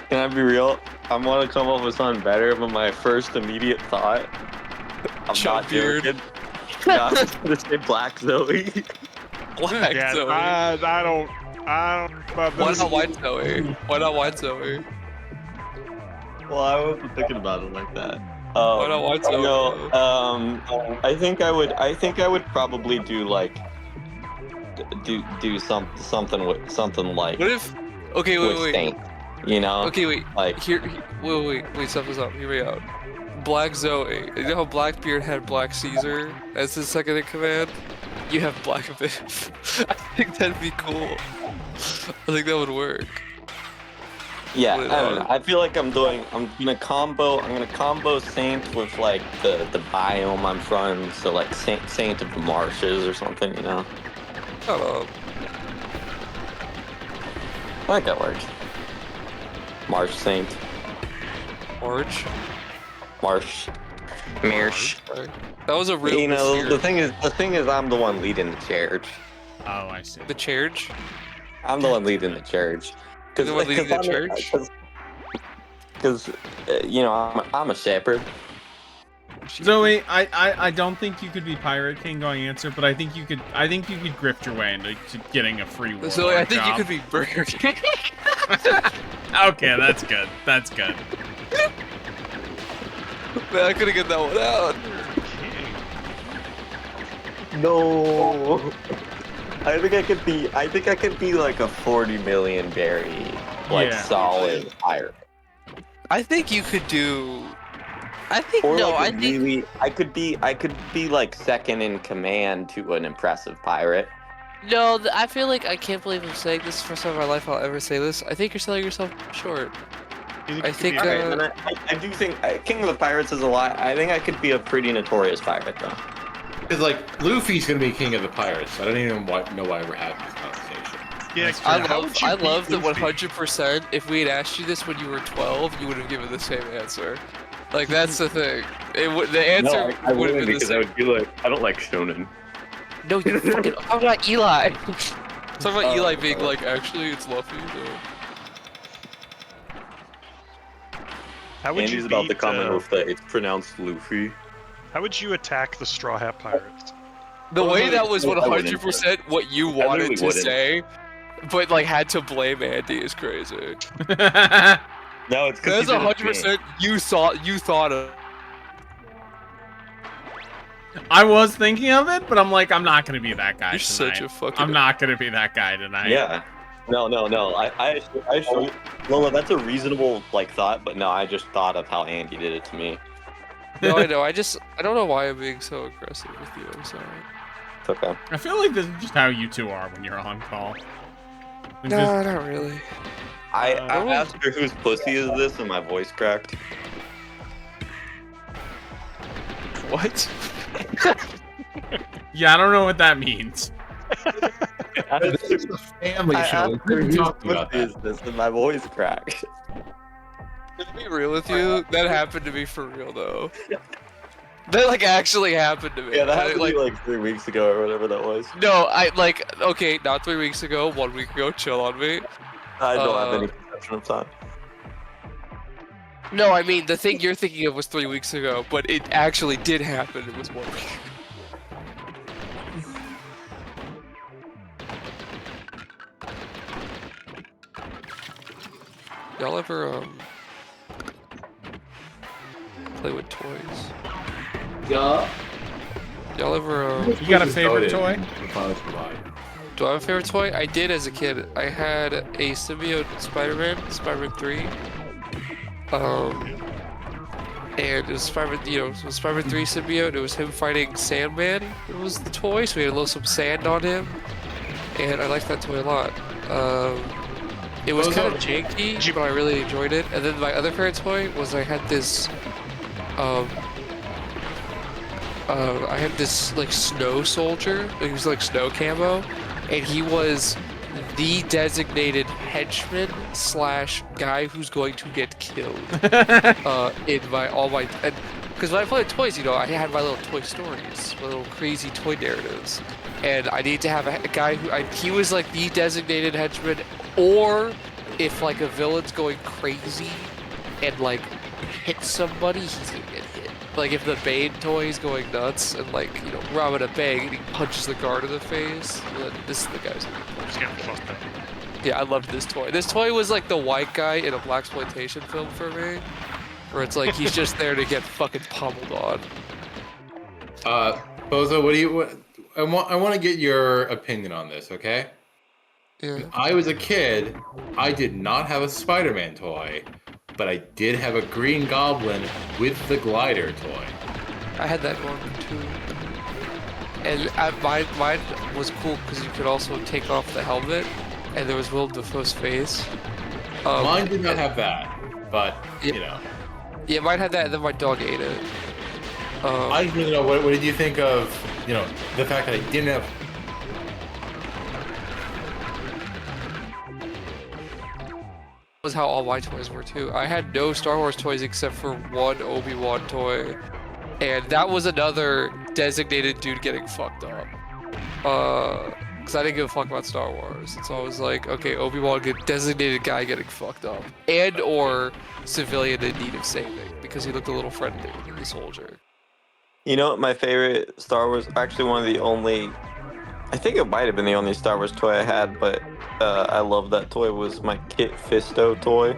Can I be real? I want to come up with something better, but my first immediate thought, I'm Chub not beard. joking. Yeah, I was gonna say Black Zoe. Black Yeah, Zoe. I don't about Why this. not white Zoe? Why not white Zoe? Well, I wasn't thinking about it like that. Why not white Zoe? I think I would probably do like do something like What if? Okay, with wait. Saint, you know? Okay, wait. Like Wait. Stop this up. Hear me out. Black Zoe. You know how Blackbeard had Black Caesar as his second in command? You have Black Viv. I think that'd be cool. I think that would work. yeah, Put it I don't know. on. I feel like I'm gonna combo Saint with like the biome I'm from, so like Saint of the Marshes or something, you know? Shut up. I think that works. Marsh Saint. March. Marsh. Marsh. Right. That was a real. You know, fear. the thing is I'm the one leading the charge. Oh, I see. The charge. I'm the one leading the church. You're the one leading the church? Because, you know, I'm a shepherd. Zoe, I don't think you could be Pirate King going answer, but I think you could grift your way into getting a free warlord So I think job. you could be Burger King. Okay, that's good. That's good. Man, I couldn't get that one out. No. I think I could be like a 40 million berry, like Yeah. solid pirate. I think you could do. I think Or no. like I a think really, I could be like second in command to an impressive pirate. no. I feel like I can't believe I'm saying this. Is the first time in my life I'll ever say this. I think you're selling yourself short. You I could think, be a- Alright, then I do think King of the Pirates is a lot. I think I could be a pretty notorious pirate though. Because like Luffy's gonna be king of the pirates. I don't even know why we're having this conversation. yeah, I how would you love beat that Luffy? 100%. If we had asked you this when you were 12, you would have given the same answer. Like that's the thing. It would the answer I would have wouldn't been the because I same. would be like, I don't like shonen. No, you fucking. How about Eli? Talk about Eli being like, actually, it's Luffy. Though. How would Andy's you about to beat, comment with that it's pronounced Luffy. How would you attack the Straw Hat Pirates? The Well, way no, that was I wouldn't. 100% what you I wanted really to wouldn't. say, but like had to blame Andy is crazy. No, it's That's 100% you thought of. I was thinking of it, but I'm like, I'm not gonna be that guy You're tonight. such a fucking. I'm not gonna be that guy tonight. Yeah. No. I assure you, Lola, that's a reasonable like thought, but no, I just thought of how Andy did it to me. No, I know. I don't know why I'm being so aggressive with you. I'm sorry. It's okay. I feel like this is just how you two are when you're on call. Like No, not really. I Uh, asked her whose pussy is this, and my voice cracked. What? Yeah, I don't know what that means. This is a family I show. asked Like, her we're whose talking about pussy that. is this, and my voice cracked. To be real with you, that happened to me for real though. That like actually happened to me. Yeah, that I, happened to me like 3 weeks ago or whatever that was. No, I like okay, not 3 weeks ago, 1 week ago. Chill on me. I don't have any perception of time. No, I mean the thing you're thinking of was 3 weeks ago, but it actually did happen. It was 1 week. Y'all ever play with toys? Yeah. Y'all ever You got a favorite toy? Do I have a favorite toy? I did as a kid. I had a symbiote Spider-Man, Spider-Man 3. And it was Spider-Man, it was Spider-Man 3 symbiote. It was him fighting Sandman. It was the toy, so we had a little some sand on him. And I liked that toy a lot. It was kind of janky, but I really enjoyed it. And then my other favorite toy was I had this, like snow soldier. He was like snow camo, and he was the designated henchman slash guy who's going to get killed. In because when I played toys, I had my little toy stories, my little crazy toy narratives, and I need to have a guy he was like the designated henchman, or if like a villain's going crazy and like hit somebody, he's gonna get hit. Like if the Bane toy is going nuts and like robbing a bank and he punches the guard in the face, then this is the guy's gonna be Just getting fucked up. Yeah, I loved this toy. This toy was like the white guy in a blaxploitation film for me, where it's like he's just there to get fucking pummeled on. Bozo, I want to get your opinion on this, okay? Yeah. When I was a kid, I did not have a Spider-Man toy, but I did have a Green Goblin with the glider toy. I had that one too. And mine was cool because you could also take off the helmet, and there was Willem Dafoe's face. Mine did not have that, but Yeah, mine had that, and then my dog ate it. I just really know what did you think of the fact that I didn't have. Was how all my toys were too. I had no Star Wars toys except for one Obi-Wan toy, and that was another designated dude getting fucked up. Because I didn't give a fuck about Star Wars, and so I was like, okay, Obi-Wan, designated guy getting fucked up, and or civilian in need of saving because he looked a little friendly with the soldier. My favorite Star Wars, actually one of the only, I think it might have been the only Star Wars toy I had, but I love that toy, was my Kit Fisto toy.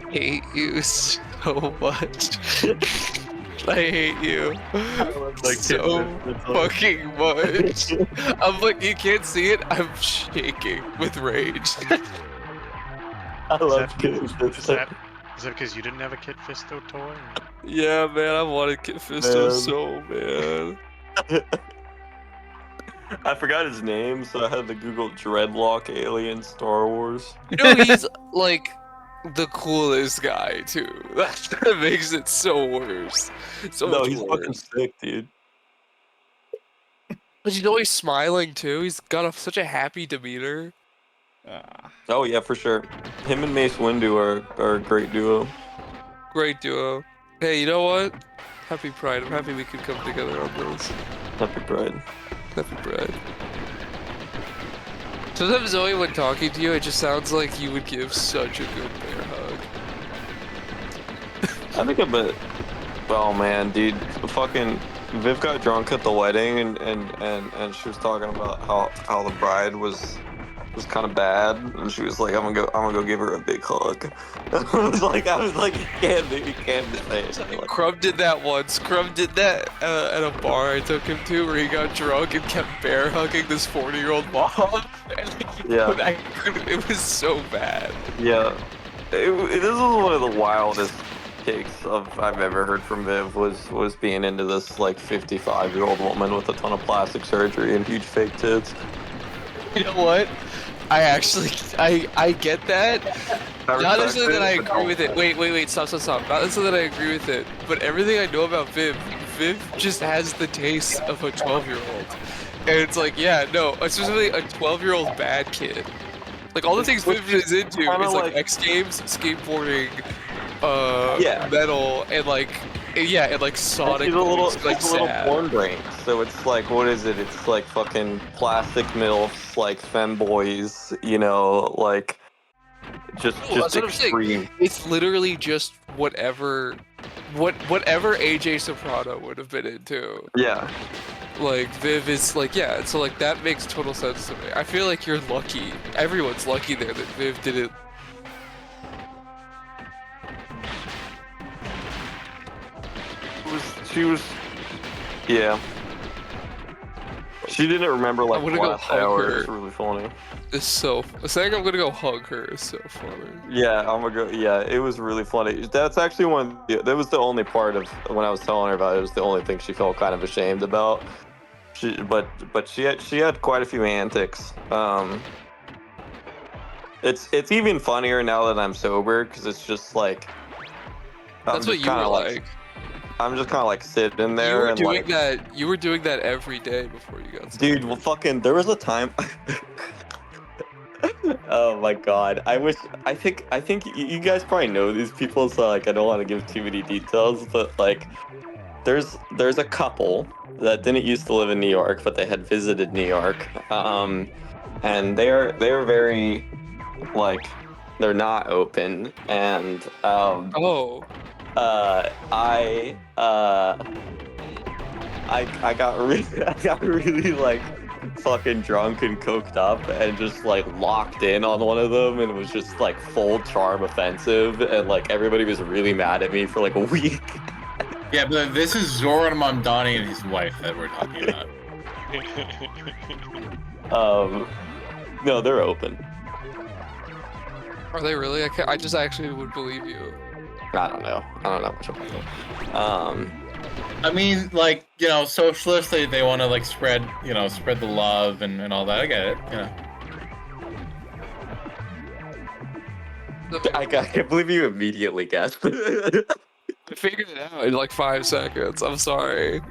Hate you so much. I hate you so fucking much. I'm like, you can't see it, I'm shaking with rage. I love Kit Fisto. Is that because you didn't have a Kit Fisto toy? Yeah, man, I wanted Kit Fisto so bad. I forgot his name, so I had to Google Dreadlock Alien Star Wars. He's like the coolest guy too. That makes it so worse. So No, much he's worse. fucking sick, dude. But he's smiling too. He's got such a happy demeanor. Oh yeah, for sure. Him and Mace Windu are a great duo. Great duo. Hey, you know what? Happy Pride. I'm happy we could come together on this. Happy Pride. Happy Pride. Sometimes, Zoe, when talking to you, it just sounds like you would give such a good bear hug. I think a bit. Oh man, dude, fucking Viv got drunk at the wedding, and she was talking about how the bride was was kind of bad, and she was like, I'm gonna go give her a big hug. I was like, you can't say it. Like, Crumb did that once. Crumb did that at a bar I took him to where he got drunk and kept bear hugging this 40-year-old mom. And Yeah. I couldn't, it was so bad. yeah, this was one of the wildest takes I've ever heard from Viv was being into this like 55-year-old woman with a ton of plastic surgery and huge fake tits. You know what? I actually, I get that. Not necessarily that I agree with it. Wait, stop. Not necessarily that I agree with it, but everything I know about Viv just has the taste of a 12-year-old. And it's like, yeah, no, especially a 12-year-old bad kid. Like, all the things Viv is into is like X Games, skateboarding, Yeah. metal, and like, yeah, and like Sonic. She's a little, like, she's a little sad. porn brain. So it's like, what is it? It's like fucking plastic milfs, like femboys, you know, like just No, that's what I'm saying. extreme. It's literally just whatever AJ Soprano would have been into. Yeah. Like, Viv is like, yeah, so like that makes total sense to me. I feel like you're lucky. Everyone's lucky there that Viv didn't. She was, yeah. She didn't remember like I'm the gonna go last hug hour. her. It's really funny. It's so. Saying I'm gonna go hug her is so funny. Yeah, I'm gonna go. Yeah, it was really funny. That's actually that was the only part of when I was telling her about it. It was the only thing she felt kind of ashamed about. But she had quite a few antics. It's even funnier now that I'm sober because it's just like. That's what you were like. I'm just kind of like sitting there You were and doing like. that. You were doing that every day before you got. Dude, sober. well, fucking, there was a time. Oh my god! I think you guys probably know these people, so like I don't want to give too many details, but like, there's a couple that didn't used to live in New York, but they had visited New York, and they're very like they're not open, and Oh. I got really like fucking drunk and coked up and just like locked in on one of them and was just like full charm offensive and like everybody was really mad at me for like a week. Yeah, but this is Zoran Mamdani and his wife that we're talking about. No, they're open. Are they really? I just actually would believe you. I don't know much about them. I mean, like, you know, socialists, they want to, like, spread the love and all that. I get it, you know. I can't believe you immediately guessed. I figured it out in like 5 seconds. I'm sorry.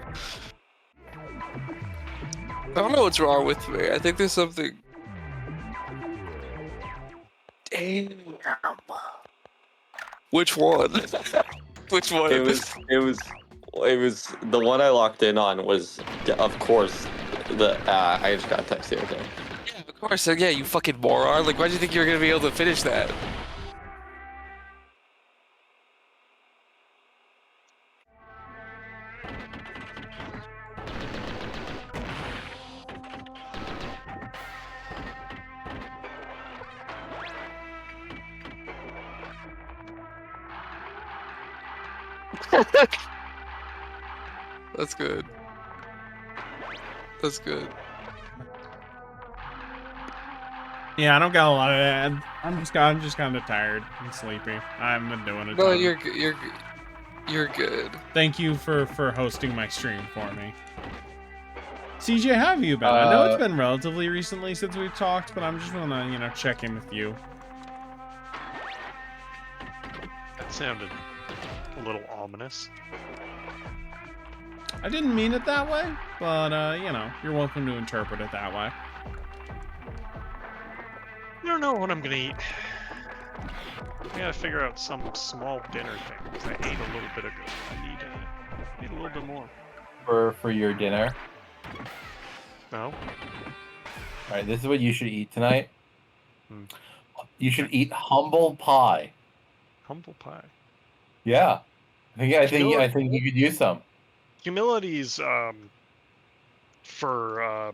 I don't know what's wrong with me. I think there's something. Damn. Which one? Which one? It was the one I locked in on was, of course, the I just got texted the other day. Yeah, of course. Yeah, you fucking moron. Like, why do you think you were gonna be able to finish that? That's good. That's good. Yeah, I don't got a lot of that. I'm just kind of tired and sleepy. I haven't been doing it. No, you're good. Thank you for hosting my stream for me. CJ, how have you been? I know it's been relatively recently since we've talked, but I'm just gonna, check in with you. That sounded a little ominous. I didn't mean it that way, but you're welcome to interpret it that way. I don't know what I'm gonna eat. I gotta figure out some small dinner thing because I ate a little bit ago. I need a little bit more. For your dinner. No. All right, this is what you should eat tonight. You should eat humble pie. Humble pie. Yeah, I think you could use some. Humility's for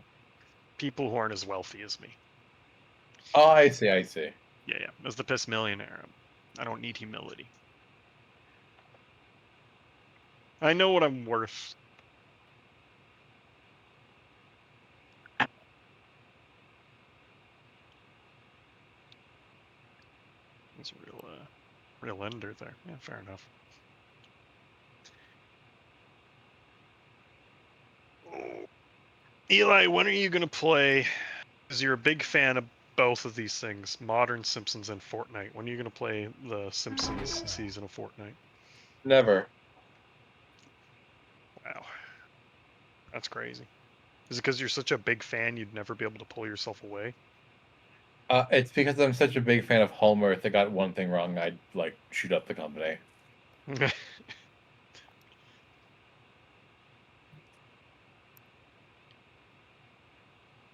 people who aren't as wealthy as me. Oh, I see. I see. Yeah. As the piss millionaire, I don't need humility. I know what I'm worth. It's a real ender there. Yeah, fair enough. Eli, when are you gonna play? Because you're a big fan of both of these things, modern Simpsons and Fortnite. When are you gonna play the Simpsons season of Fortnite? Never. Wow, that's crazy. Is it because you're such a big fan you'd never be able to pull yourself away? It's because I'm such a big fan of Homer. If they got one thing wrong, I'd like shoot up the company.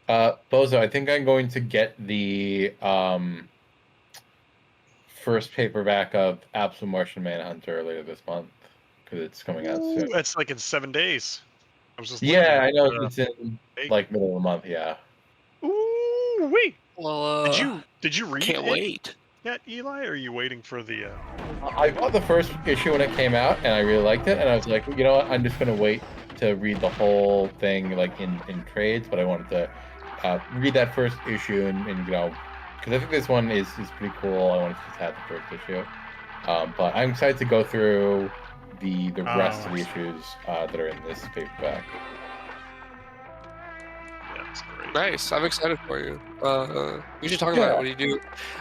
Bozo, I think I'm going to get the first paperback of Absolute Martian Manhunter later this month because it's coming out soon. Ooh, that's like in 7 days. I was just looking Yeah, at I know it's in Hey. like middle of the month. Yeah. Ooh, wait. Well, Did you read can't it wait. yet, Eli? Or are you waiting for the? I bought the first issue when it came out, and I really liked it. And I was like, you know what? I'm just gonna wait to read the whole thing like in trades. But I wanted to read that first issue and you know, because I think this one is pretty cool. I wanted to just have the first issue. But I'm excited to go through the rest of the issues that are in this paperback. Yeah, it's great. Nice. I'm excited for you. We should talk Yeah. about it when you do.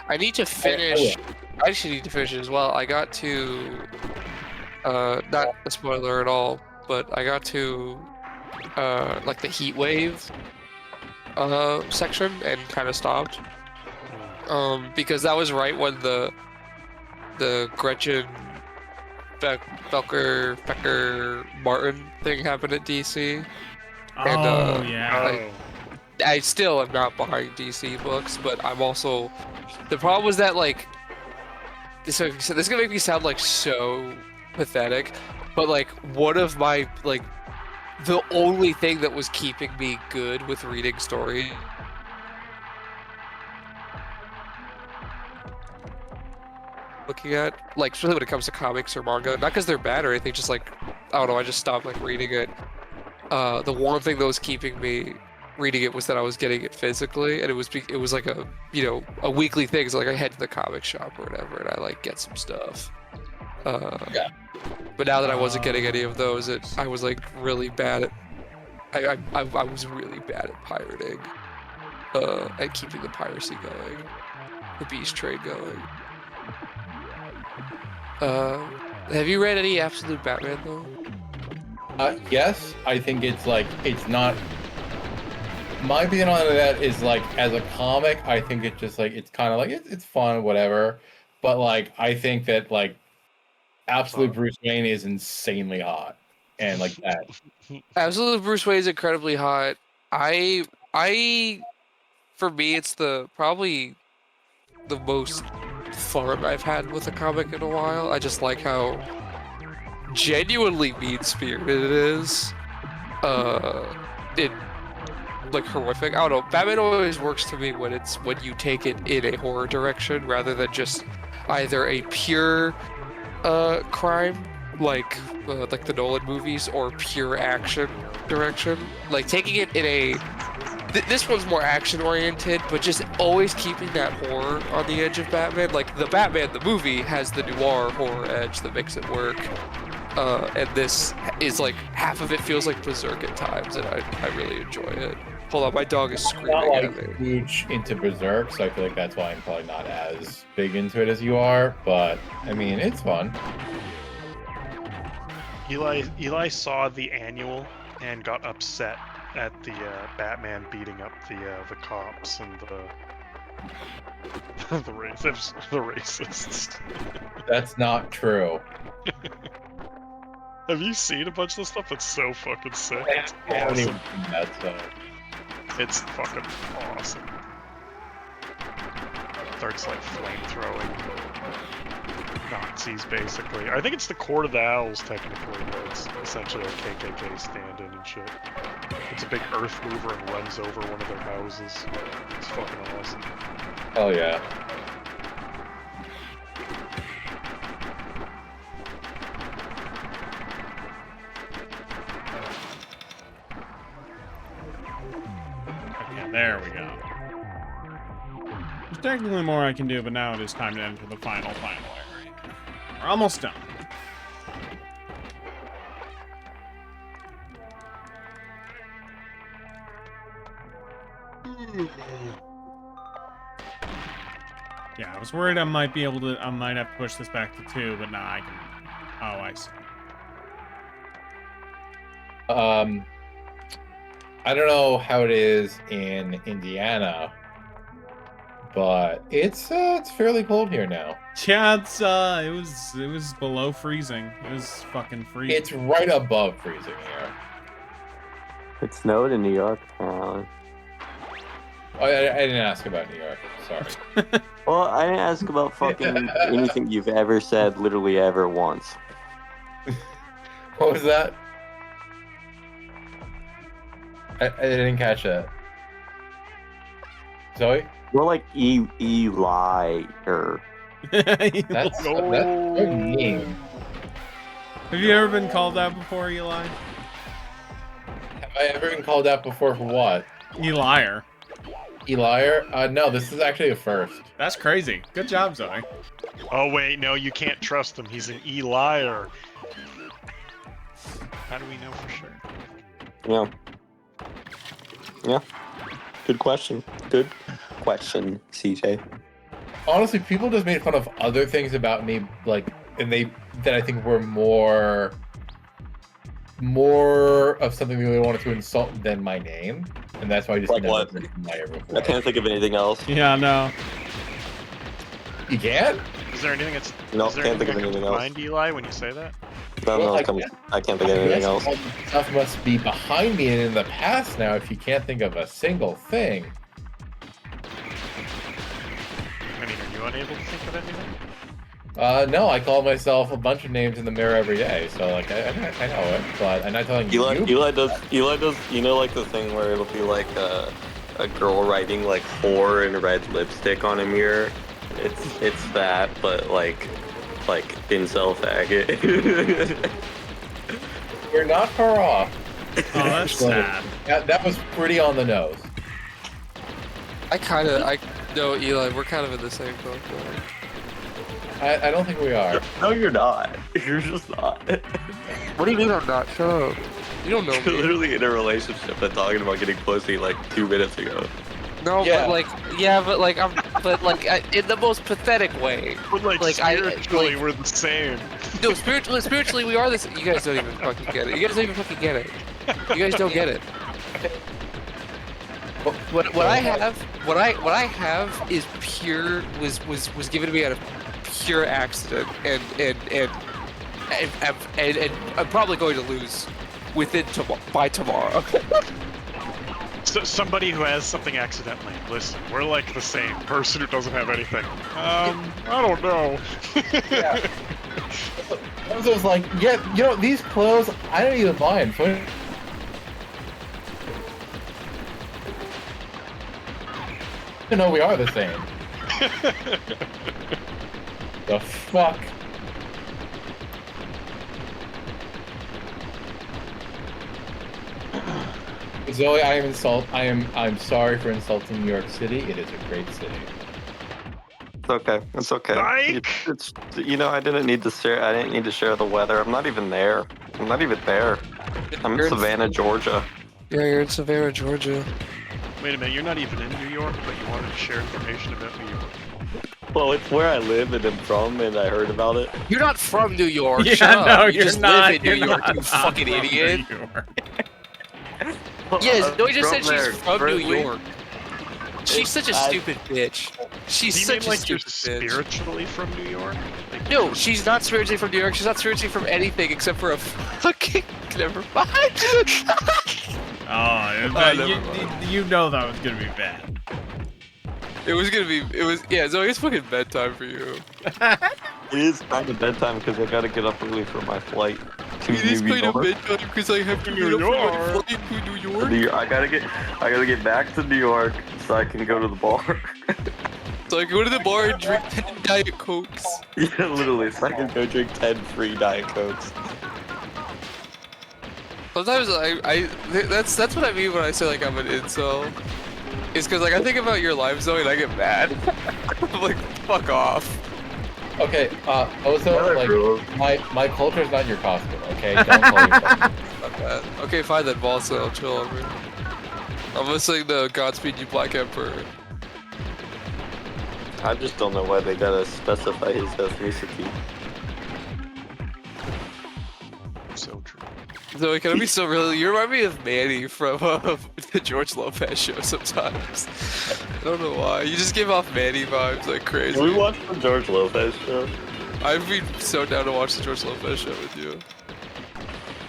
I need to finish. I actually need to finish it as well. I got to. Not a spoiler at all, but I got to like the heat wave section and kind of stopped. Because that was right when the Gretchen Becker Martin thing happened at DC. Oh, And, yeah. I still am not buying DC books, but I'm also. The problem was that like. So this is gonna make me sound like so pathetic, but like one of my like the only thing that was keeping me good with reading story. Looking at like especially when it comes to comics or manga, not because they're bad or anything, just like I don't know, I just stopped like reading it. The one thing that was keeping me reading it was that I was getting it physically, and it was like a a weekly thing. So like I head to the comic shop or whatever, and I like get some stuff. Yeah. But now that I wasn't getting any of those, I was like really bad at. I was really bad at pirating, and keeping the piracy going, the beast trade going. Have you read any Absolute Batman though? Yes, I think it's like it's not. My opinion on that is like as a comic, I think it's just like it's kind of like it's fun, whatever. But like I think that like Absolute Bruce Wayne is insanely hot, and like that. Absolute Bruce Wayne is incredibly hot. I for me it's probably the most fun I've had with a comic in a while. I just like how genuinely mean-spirited it is. It like horrific. I don't know. Batman always works to me when you take it in a horror direction rather than just either a pure crime like the Nolan movies or pure action direction. Like taking it in a this one's more action oriented, but just always keeping that horror on the edge of Batman. Like the Batman the movie has the noir horror edge that makes it work. And this is like half of it feels like Berserk at times, and I really enjoy it. Hold on, my dog is I'm screaming not at like me. huge into Berserk, so I feel like that's why I'm probably not as big into it as you are. But I mean, it's fun. Eli saw the annual and got upset at the Batman beating up the cops and the racists. That's not true. Have you seen a bunch of the stuff? It's so fucking sick. It's I haven't even awesome. seen that, so. It's fucking awesome. Starts like flamethrowing Nazis, basically. I think it's the Court of the Owls, technically, but it's essentially a KKK stand-in and shit. It's a big earth mover and runs over one of their houses. It's fucking awesome. Hell yeah. Okay, there we go. There's technically more I can do, but now it is time to enter the final area. We're almost done. Yeah, I was worried I might have to push this back to 2, but now I can. Oh, I see. I don't know how it is in Indiana, but it's fairly cold here now. Yeah, it was below freezing. It was fucking freezing. It's right above freezing here. It snowed in New York, apparently. Oh, I didn't ask about New York. Sorry. Well, I didn't ask about fucking anything you've ever said, literally ever once. What was that? I didn't catch that. Zoe? More like Eli or That's so mean. Have you ever been called that before, Eli? Have I ever been called out before for what? Elier. Elier? No, this is actually a first. That's crazy. Good job, Zoe. Oh wait, no, you can't trust him. He's an E-liar. How do we know for sure? yeah. Yeah. Good question. Good question, CJ. Honestly, people just made fun of other things about me, like, and that I think were more of something they wanted to insult than my name, and that's why I just Like never what? heard Elier before. I can't think of anything else. Yeah, no. You can't? Is there anything that's? No, is there can't think of that comes anything to else. mind, Eli, when you say that? No, Well, no, I can't think of anything Yes, else. all the stuff must be behind me and in the past now if you can't think of a single thing. I mean, are you unable to think of anything? No, I call myself a bunch of names in the mirror every day, so like I know it, but I'm not telling Eli you. does, you know, like the thing where it'll be like a girl writing like whore in red lipstick on a mirror. It's that, but like incel faggot. You're not far off. Oh, that's sad. That was pretty on the nose. No, Eli, we're kind of in the same boat. I don't think we are. No, you're not. You're just not. What do you mean I'm not? Shut up. You don't know You're me. literally in a relationship and talking about getting pussy like 2 minutes ago. No, Yeah. but in the most pathetic way. But like, spiritually, we're the same. No, spiritually we are this. You guys don't even fucking get it. You guys don't even fucking get it. You guys don't get it. What I have is pure was given to me out of pure accident, and I'm probably going to lose by tomorrow. So somebody who has something accidentally. Listen, we're like the same person who doesn't have anything. I don't know. Yeah. I was just like, yeah, you know, these clothes, I don't even buy them. You know, we are the same. The fuck? Zoe, I'm sorry for insulting New York City. It is a great city. It's okay. It's okay. Mike! It's you know, I didn't need to share the weather. I'm not even there. I'm not even there. I'm in Savannah, Georgia. Yeah, you're in Savannah, Georgia. Wait a minute, you're not even in New York, but you wanted to share information about New York. Well, it's where I live and I'm from, and I heard about it. You're not from New York. Yeah, Shut up. no, You you're just not. live in New You're York, not you fucking from idiot. New York. Yes, no, just From said there, she's from New currently. York. She's such a stupid bitch. She's Do you such mean a like you're stupid bitch. spiritually from New York? Like, No, she's not spiritually from New York. She's not spiritually from anything except for a fucking. Never mind. You know that was gonna be bad. It was. Yeah, Zoe, it's fucking bedtime for you. It is kind of bedtime because I gotta get up early for my flight to It is New kind of York. bedtime because I have to New get up for my York. flight to New York. I gotta get back to New York so I can go to the bar. So I go to the bar and drink 10 Diet Cokes. Yeah, literally, so I can go drink 10 free Diet Cokes. Sometimes that's what I mean when I say like I'm an incel. It's because like I think about your life, Zoe, and I get mad. I'm like, fuck off. Okay, also, Another like, rule. my culture's not your costume, okay? Don't call yourself. Fuck that. Okay, fine then, boss. I'll chill over. I'm listening to Godspeed You Black Emperor. I just don't know why they gotta specify his ethnicity. So true. Zoe, can I be so real? You remind me of Manny from the George Lopez show sometimes. I don't know why. You just give off Manny vibes like crazy. Can we watch the George Lopez show? I'd be so down to watch the George Lopez show with you.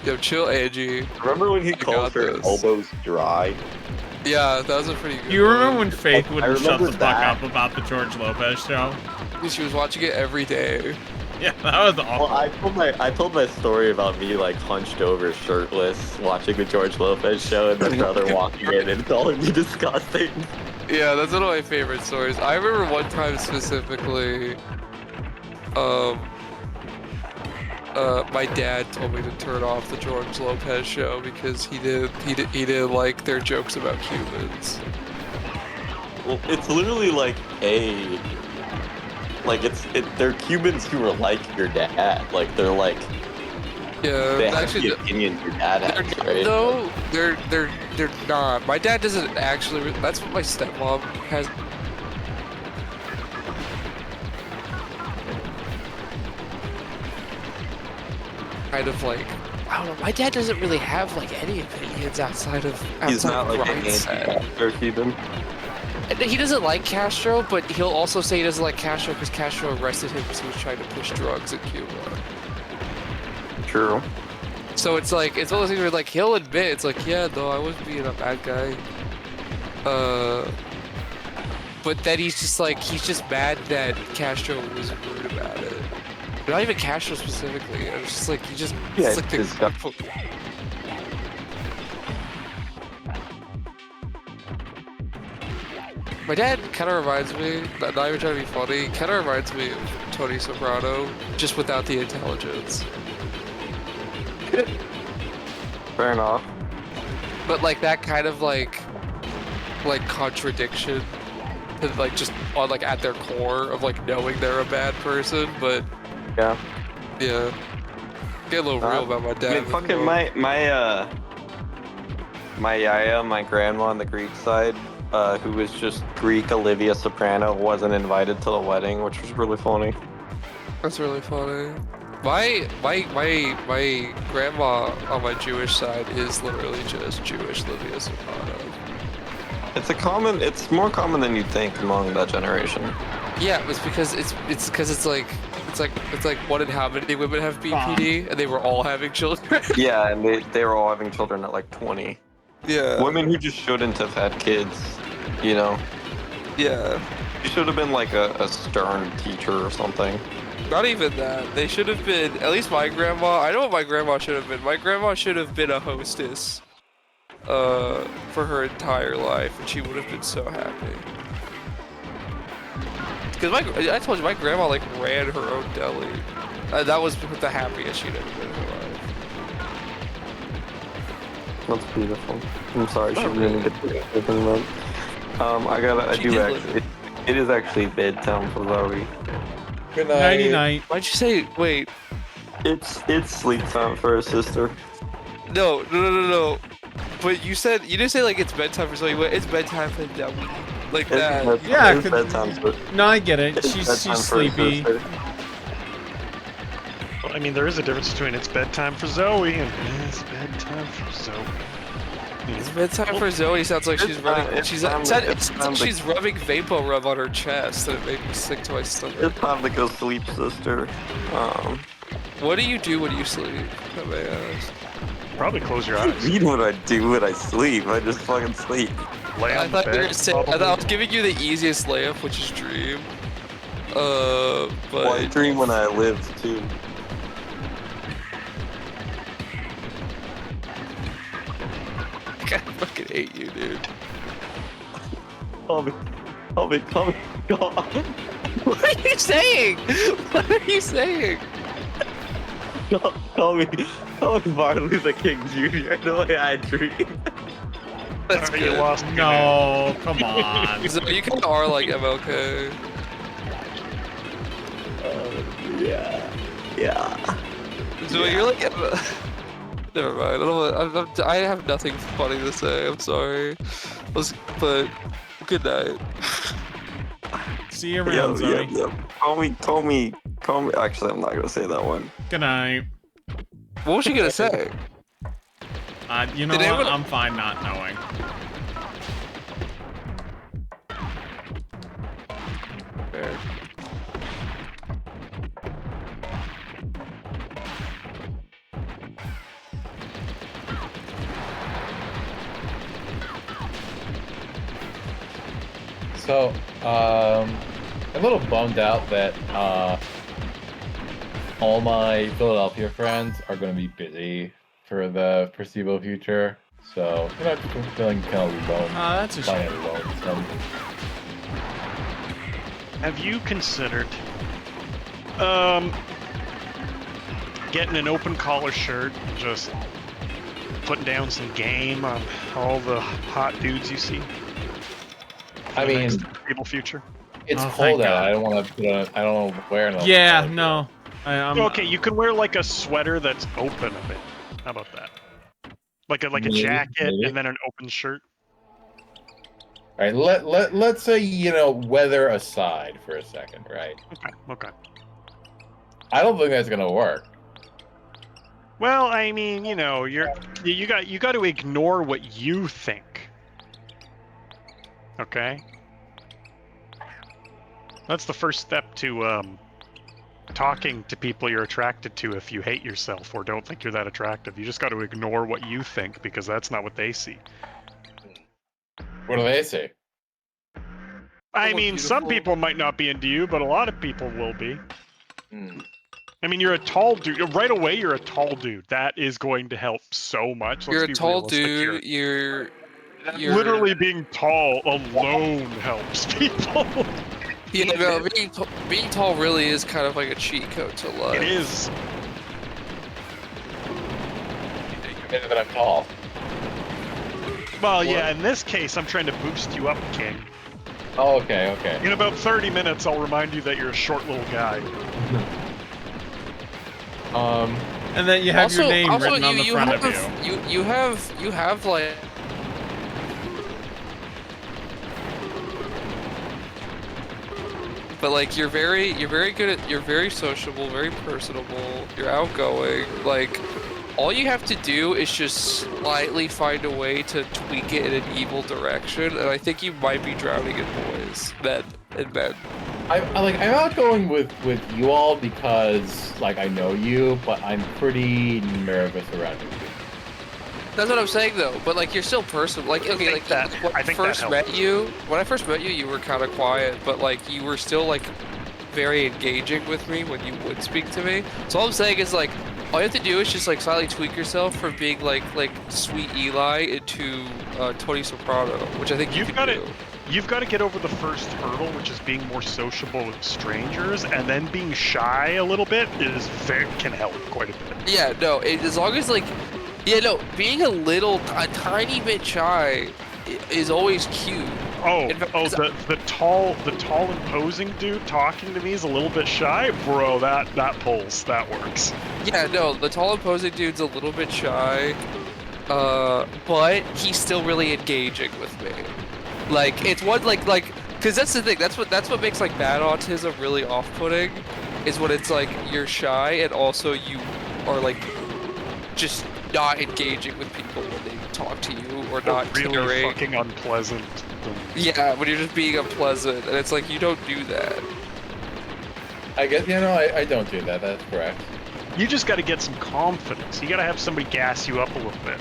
Yo, chill, Angie. Remember when he got called her this. elbows dry? Yeah, that was a pretty good Do you remember one. when Faith I wouldn't shut the remember fuck that. up about the George Lopez show? She was watching it every day. Yeah, that was awful. Well, I told my story about me like hunched over, shirtless, watching the George Lopez show, and my brother walking in and calling me disgusting. Yeah, that's one of my favorite stories. I remember one time specifically, my dad told me to turn off the George Lopez show because he didn't like their jokes about Cubans. Well, it's literally like they're Cubans who are like your dad. Like they're like Yeah, they have actually, the opinions your dad has, right? no, they're not. My dad doesn't actually. That's what my stepmom has. Kind of like, I don't know. My dad doesn't really have like any opinions outside of He's not like an mindset. anti-Castro Cuban. And he doesn't like Castro, but he'll also say he doesn't like Castro because Castro arrested him because he was trying to push drugs in Cuba. True. So it's like, it's one of those things where like he'll admit, it's like, yeah, no, I wasn't being a bad guy. But then he's just like, he's just mad that Castro was rude about it. Not even Castro specifically. It's just like, he just, Yeah, it's like the, it's my dad kind of reminds me, not even trying to be funny, kind of reminds me of Tony Soprano, just without the intelligence. Fair enough. But like that kind of like contradiction, and like just on like at their core of like knowing they're a bad person, but Yeah. yeah, get a little real about my dad. I mean, fucking my yaya, my grandma on the Greek side, who was just Greek Olivia Soprano, wasn't invited to the wedding, which was really funny. That's really funny. My grandma on my Jewish side is literally just Jewish Olivia Soprano. It's more common than you'd think among that generation. Yeah, it's because it's like one in how many women have BPD, and they were all having children. Yeah, and they were all having children at like 20. Yeah. Women who just shouldn't have had kids, you know. Yeah. You should have been like a stern teacher or something. Not even that. They should have been, at least my grandma, I know what my grandma should have been. My grandma should have been a hostess for her entire life, and she would have been so happy. Because I told you, my grandma like ran her own deli. That was the happiest she'd ever been in her life. That's beautiful. I'm sorry, she Oh, didn't get to anything then. It is actually bedtime for Zoe. Good night. Nighty night. Why'd you say, wait, It's sleep time for her sister. no. But you didn't say like it's bedtime for Zoe, it's bedtime for Zoe. Like that. Yeah, it's 'cause- bedtime for No, I get it. it's She's bedtime for her sleepy. sister. Well, I mean, there is a difference between it's bedtime for Zoe and it's bedtime for Zoe. It's bedtime for Zoe. Sounds like she's running. it's She's time it to- sounds it's like time to- she's rubbing Vapo Rub on her chest, and it made me sick to my stomach. It's time to go sleep, sister. What do you do when you sleep? I may ask. Probably close your eyes. You know what I do when I sleep? I just fucking sleep. Lay I on the thought you were bed. saying, I probably. thought I was giving you the easiest layup, which is dream. Well, I But dream when I live too. I fucking hate you, dude. Call me, God. What are you saying? What are you saying? Call me Martin Luther King Jr. The way I dream. That's Sorry, you good. lost me, man. No, come on. So you kind of are like MLK. Yeah. So you're like never mind. I don't. I have nothing funny to say. I'm sorry. But good night. See you around, Zoe. Call me. Actually, I'm not gonna say that one. Good night. What was you gonna say? You know Did what? anyone- I'm fine not knowing. Fair. So, I'm a little bummed out that all my Philadelphia friends are going to be busy for the foreseeable future. So, I'm feeling kind of alone. That's a Kind shame. of alone. Have you considered getting an open collar shirt, just putting down some game on all the hot dudes you see? For I the mean, next foreseeable future. it's Oh, cold thank out. God. I don't want to put on. I don't want to wear an. Yeah, collar no. I'm Okay, you can wear like a sweater that's open a bit. How about that? Like a Maybe, jacket maybe. and then an open shirt. All right, let's say, weather aside for a second, right? Okay. I don't think that's gonna work. Well, I mean, you got to ignore what you think. Okay? That's the first step to talking to people you're attracted to if you hate yourself or don't think you're that attractive. You just got to ignore what you think because that's not what they see. What do they say? I look mean, some beautiful. people might not be into you, but a lot of people will be. Hmm. I mean, you're a tall dude. Right away, you're a tall dude. That is going to help so much. Let's You're a be tall realistic here. dude. You're Literally being tall alone helps people. Yeah, no, being tall really is kind of like a cheat code to life. It is. Admitted that I'm tall. Well, yeah, in this case, I'm trying to boost you up, King. Oh, okay. In about 30 minutes, I'll remind you that you're a short little guy. And then you have your name also, written on the front of you. You have like. But like you're very good at, you're very sociable, very personable, you're outgoing. Like all you have to do is just slightly find a way to tweak it in an evil direction, and I think you might be drowning in boys, men. I'm outgoing with you all because I know you, but I'm pretty nervous around you. That's what I'm saying though. But like you're still personable. Like okay, like when I first met you, you were kind of quiet, but like you were still like very engaging with me when you would speak to me. So all I'm saying is like all you have to do is just like slightly tweak yourself from being like sweet Eli into Tony Soprano, which I think you can do. You've got to get over the first hurdle, which is being more sociable with strangers, and then being shy a little bit can help quite a bit. Yeah, no, as long as being a tiny bit shy is always cute. The tall imposing dude talking to me is a little bit shy, bro. That pulls, that works. Yeah, no, the tall imposing dude's a little bit shy, but he's still really engaging with me. Like it's one because that's the thing. That's what makes like bad autism really off-putting, is when it's like you're shy and also you are like just not engaging with people when they talk to you or not really caring. Fucking unpleasant. Yeah, when you're just being unpleasant, and it's like you don't do that. I guess I don't do that. That's correct. You just got to get some confidence. You got to have somebody gas you up a little bit.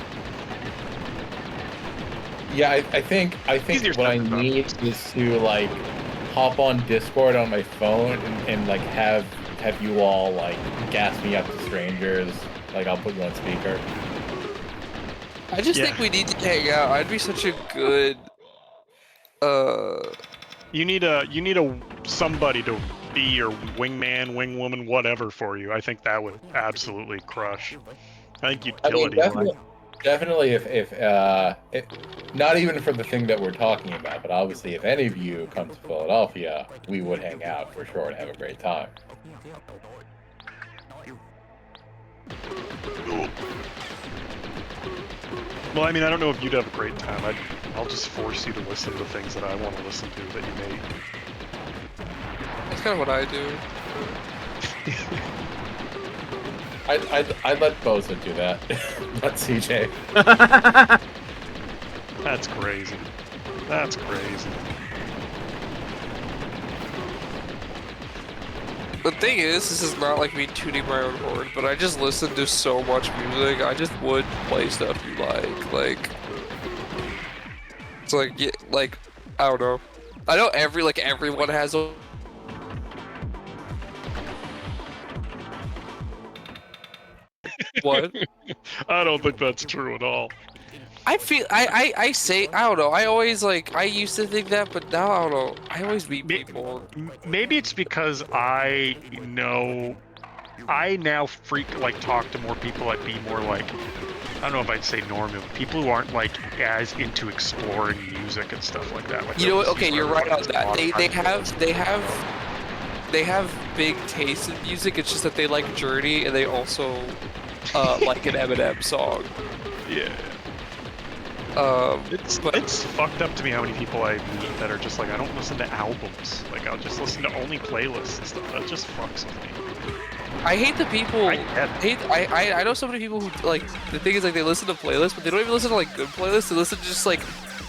Yeah, I think what I need is to hop on Discord on my phone and like have you all like gas me up to strangers. Like I'll put you on speaker. I just think we need to hang out. I'd be such a good. You need a somebody to be your wingman, wingwoman, whatever for you. I think that would absolutely crush. I think you'd kill it, Eli. Definitely, if not even for the thing that we're talking about, but obviously, if any of you come to Philadelphia, we would hang out for sure and have a great time. Well, I mean, I don't know if you'd have a great time. I'll just force you to listen to things that I want to listen to that you make. That's kind of what I do. I'd let Boza do that, not CJ. That's crazy. That's crazy. The thing is, this is not like me tooting my own horn, but I just listen to so much music. I just would play stuff you like. It's like, yeah, like, I don't know. I know everyone has a. What? I don't think that's true at all. I feel I say I don't know. I always like I used to think that, but now I don't know. I always meet people. Maybe it's because I now talk to more people that be more like, I don't know if I'd say normal, people who aren't like as into exploring music and stuff like that. Like, You know what? Okay, you're right on that. They have big taste in music. It's just that they like Journey and they also like an Eminem song. Yeah. It's fucked up to me how many people I meet that are just like, I don't listen to albums. Like, I'll just listen to only playlists and stuff. That just fucks with me. I hate the people. I I know so many people who like. The thing is, like, they listen to playlists, but they don't even listen to like good playlists. They listen to just like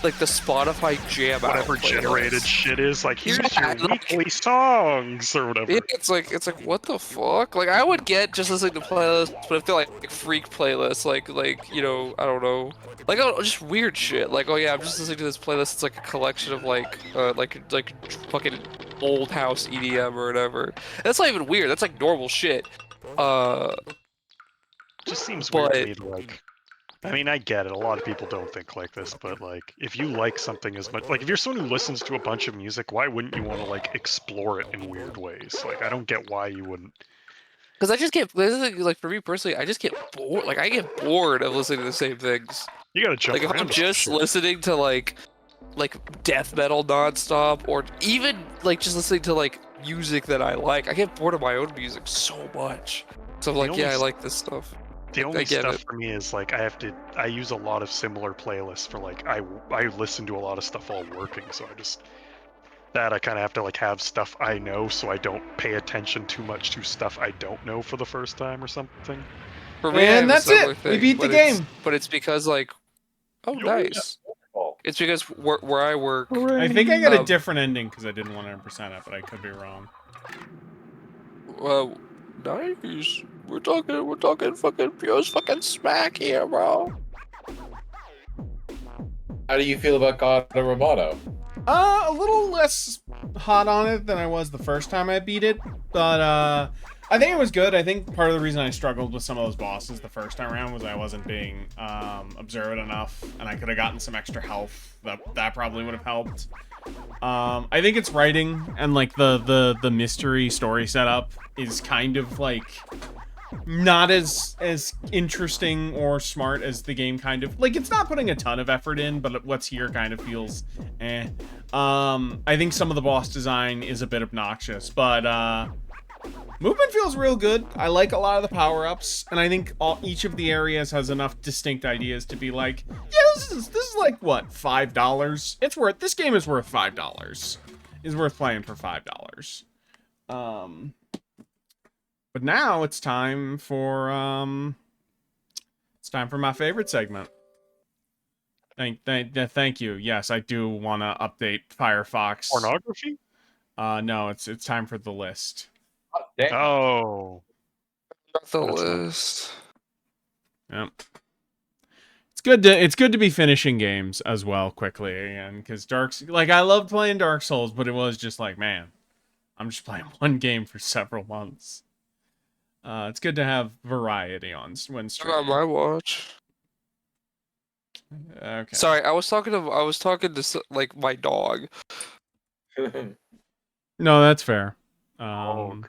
the Spotify jam out whatever playlists. generated shit is. Like, here's Yeah, your weekly songs or whatever. Yeah, it's like what the fuck? Like I would get just listening to playlists, but if they're like freak playlists, like you know, I don't know, like just weird shit. Like, oh yeah, I'm just listening to this playlist. It's like a collection of like fucking old house EDM or whatever. That's not even weird. That's like normal shit. Just seems but- weird to me to like. I mean, I get it. A lot of people don't think like this, but like, if you like something as much, like, if you're someone who listens to a bunch of music, why wouldn't you want to like explore it in weird ways? Like, I don't get why you wouldn't. Because I just get like for me personally, I just get bored. Like I get bored of listening to the same things. You gotta jump Like if around. I'm to some just shit. listening to like death metal nonstop, or even like just listening to like music that I like, I get bored of my own music so much. So I'm The like, only yeah, I s- like this stuff. The I only get stuff it. for me is like I use a lot of similar playlists for like I listen to a lot of stuff while working, so I kind of have to like have stuff I know so I don't pay attention too much to stuff I don't know for the first time or something. For me, I And have a that's similar it. We thing, beat the but it's- game. But it's because like, oh nice. It's because where I work. I think I got a Um, different ending because I didn't 100% it, but I could be wrong. Well, nice. We're talking fucking pure fucking smack here, bro. How do you feel about Gato Roboto? A little less hot on it than I was the first time I beat it, but I think it was good. I think part of the reason I struggled with some of those bosses the first time around was I wasn't being observant enough, and I could have gotten some extra health. That probably would have helped. I think its writing and like the mystery story setup is kind of like not as interesting or smart as the game kind of like. It's not putting a ton of effort in, but what's here kind of feels eh. I think some of the boss design is a bit obnoxious, but movement feels real good. I like a lot of the power-ups, and I think each of the areas has enough distinct ideas to be like, yeah, this is like what, $5? It's worth, this game is worth $5. Is worth playing for $5. But now it's time for my favorite segment. Thank you. Yes, I do want to update Firefox. Pornography? No, it's time for the list. Damn. Oh. Got the That's not- list. Yep. it's good to be finishing games as well quickly again, because I loved playing Dark Souls, but it was just like, man, I'm just playing one game for several months. It's good to have variety when Not on streaming. my watch. Okay. Sorry, I was talking to like my dog. No, that's fair. Oh,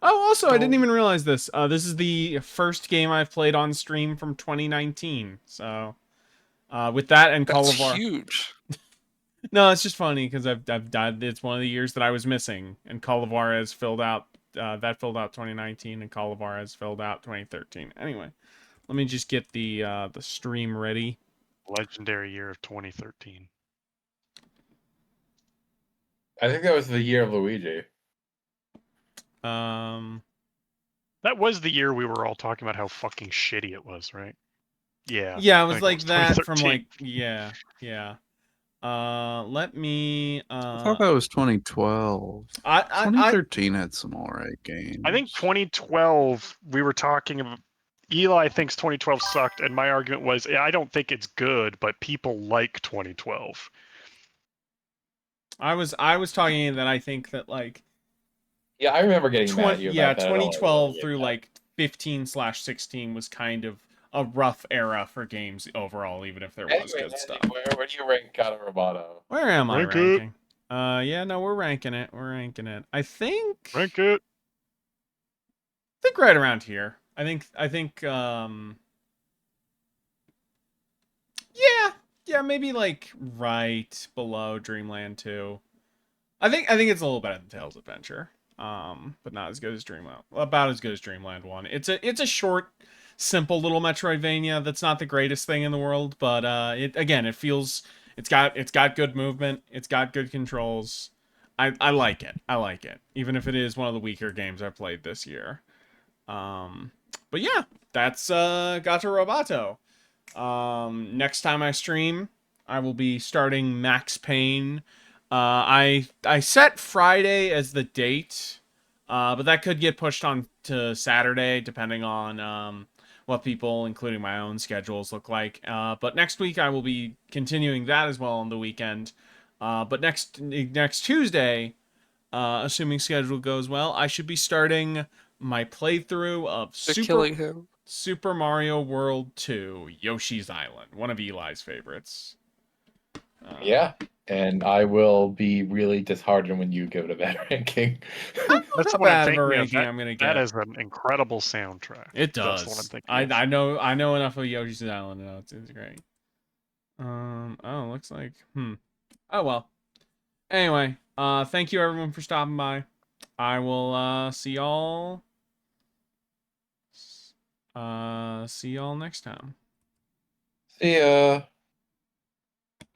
Oh, also, I didn't even realize this. This is the first game I've played on stream from 2019. So, with that and Call That's of War. huge. No, it's just funny because I've died. It's one of the years that I was missing, and Call of War has filled out. That filled out 2019, and Call of War has filled out 2013. Anyway, let me just get the stream ready. legendary year of 2013. I think that was the year of Luigi. That was the year we were all talking about how fucking shitty it was, right? Yeah. Yeah, it I was think like that from 2013. like yeah. Let me. I thought that was 2012. I 2013 had some alright games. I think 2012 we were talking about. Eli thinks 2012 sucked, and my argument was I don't think it's good, but people like 2012. I was talking that I think that like Yeah, I remember getting mad at you about that. I don't really 2012 get through that. like 15/16 was kind of a rough era for games overall, even if there was Anyway, good stuff. where do you rank Gato Roboto? Where am I Rank it. ranking? Yeah, no, we're ranking it. We're ranking it. I think Rank it. right around here. I think yeah, maybe like right below Dreamland 2. I think it's a little better than Tales Adventure. But not as good as Dreamland. About as good as Dreamland 1. It's a short, simple little Metroidvania that's not the greatest thing in the world, but it feels it's got good movement, it's got good controls. I like it. I like it. Even if it is one of the weaker games I've played this year. But yeah, that's Gato Roboto. Next time I stream, I will be starting Max Payne. I set Friday as the date, but that could get pushed on to Saturday depending on what people, including my own schedules, look like. But next week I will be continuing that as well on the weekend. But next Tuesday, assuming schedule goes well, I should be starting my playthrough of They're killing him. Super Mario World 2, Yoshi's Island, one of Eli's favorites. Yeah, and I will be really disheartened when you give it a bad ranking. That's How what bad I'm of a thinking of. ranking I'm gonna get. That is an incredible soundtrack. It That's what I'm does. thinking of. I know enough of Yoshi's Island to know it's great. Oh, looks like oh well. Anyway, thank you everyone for stopping by. I will see y'all next time. See ya.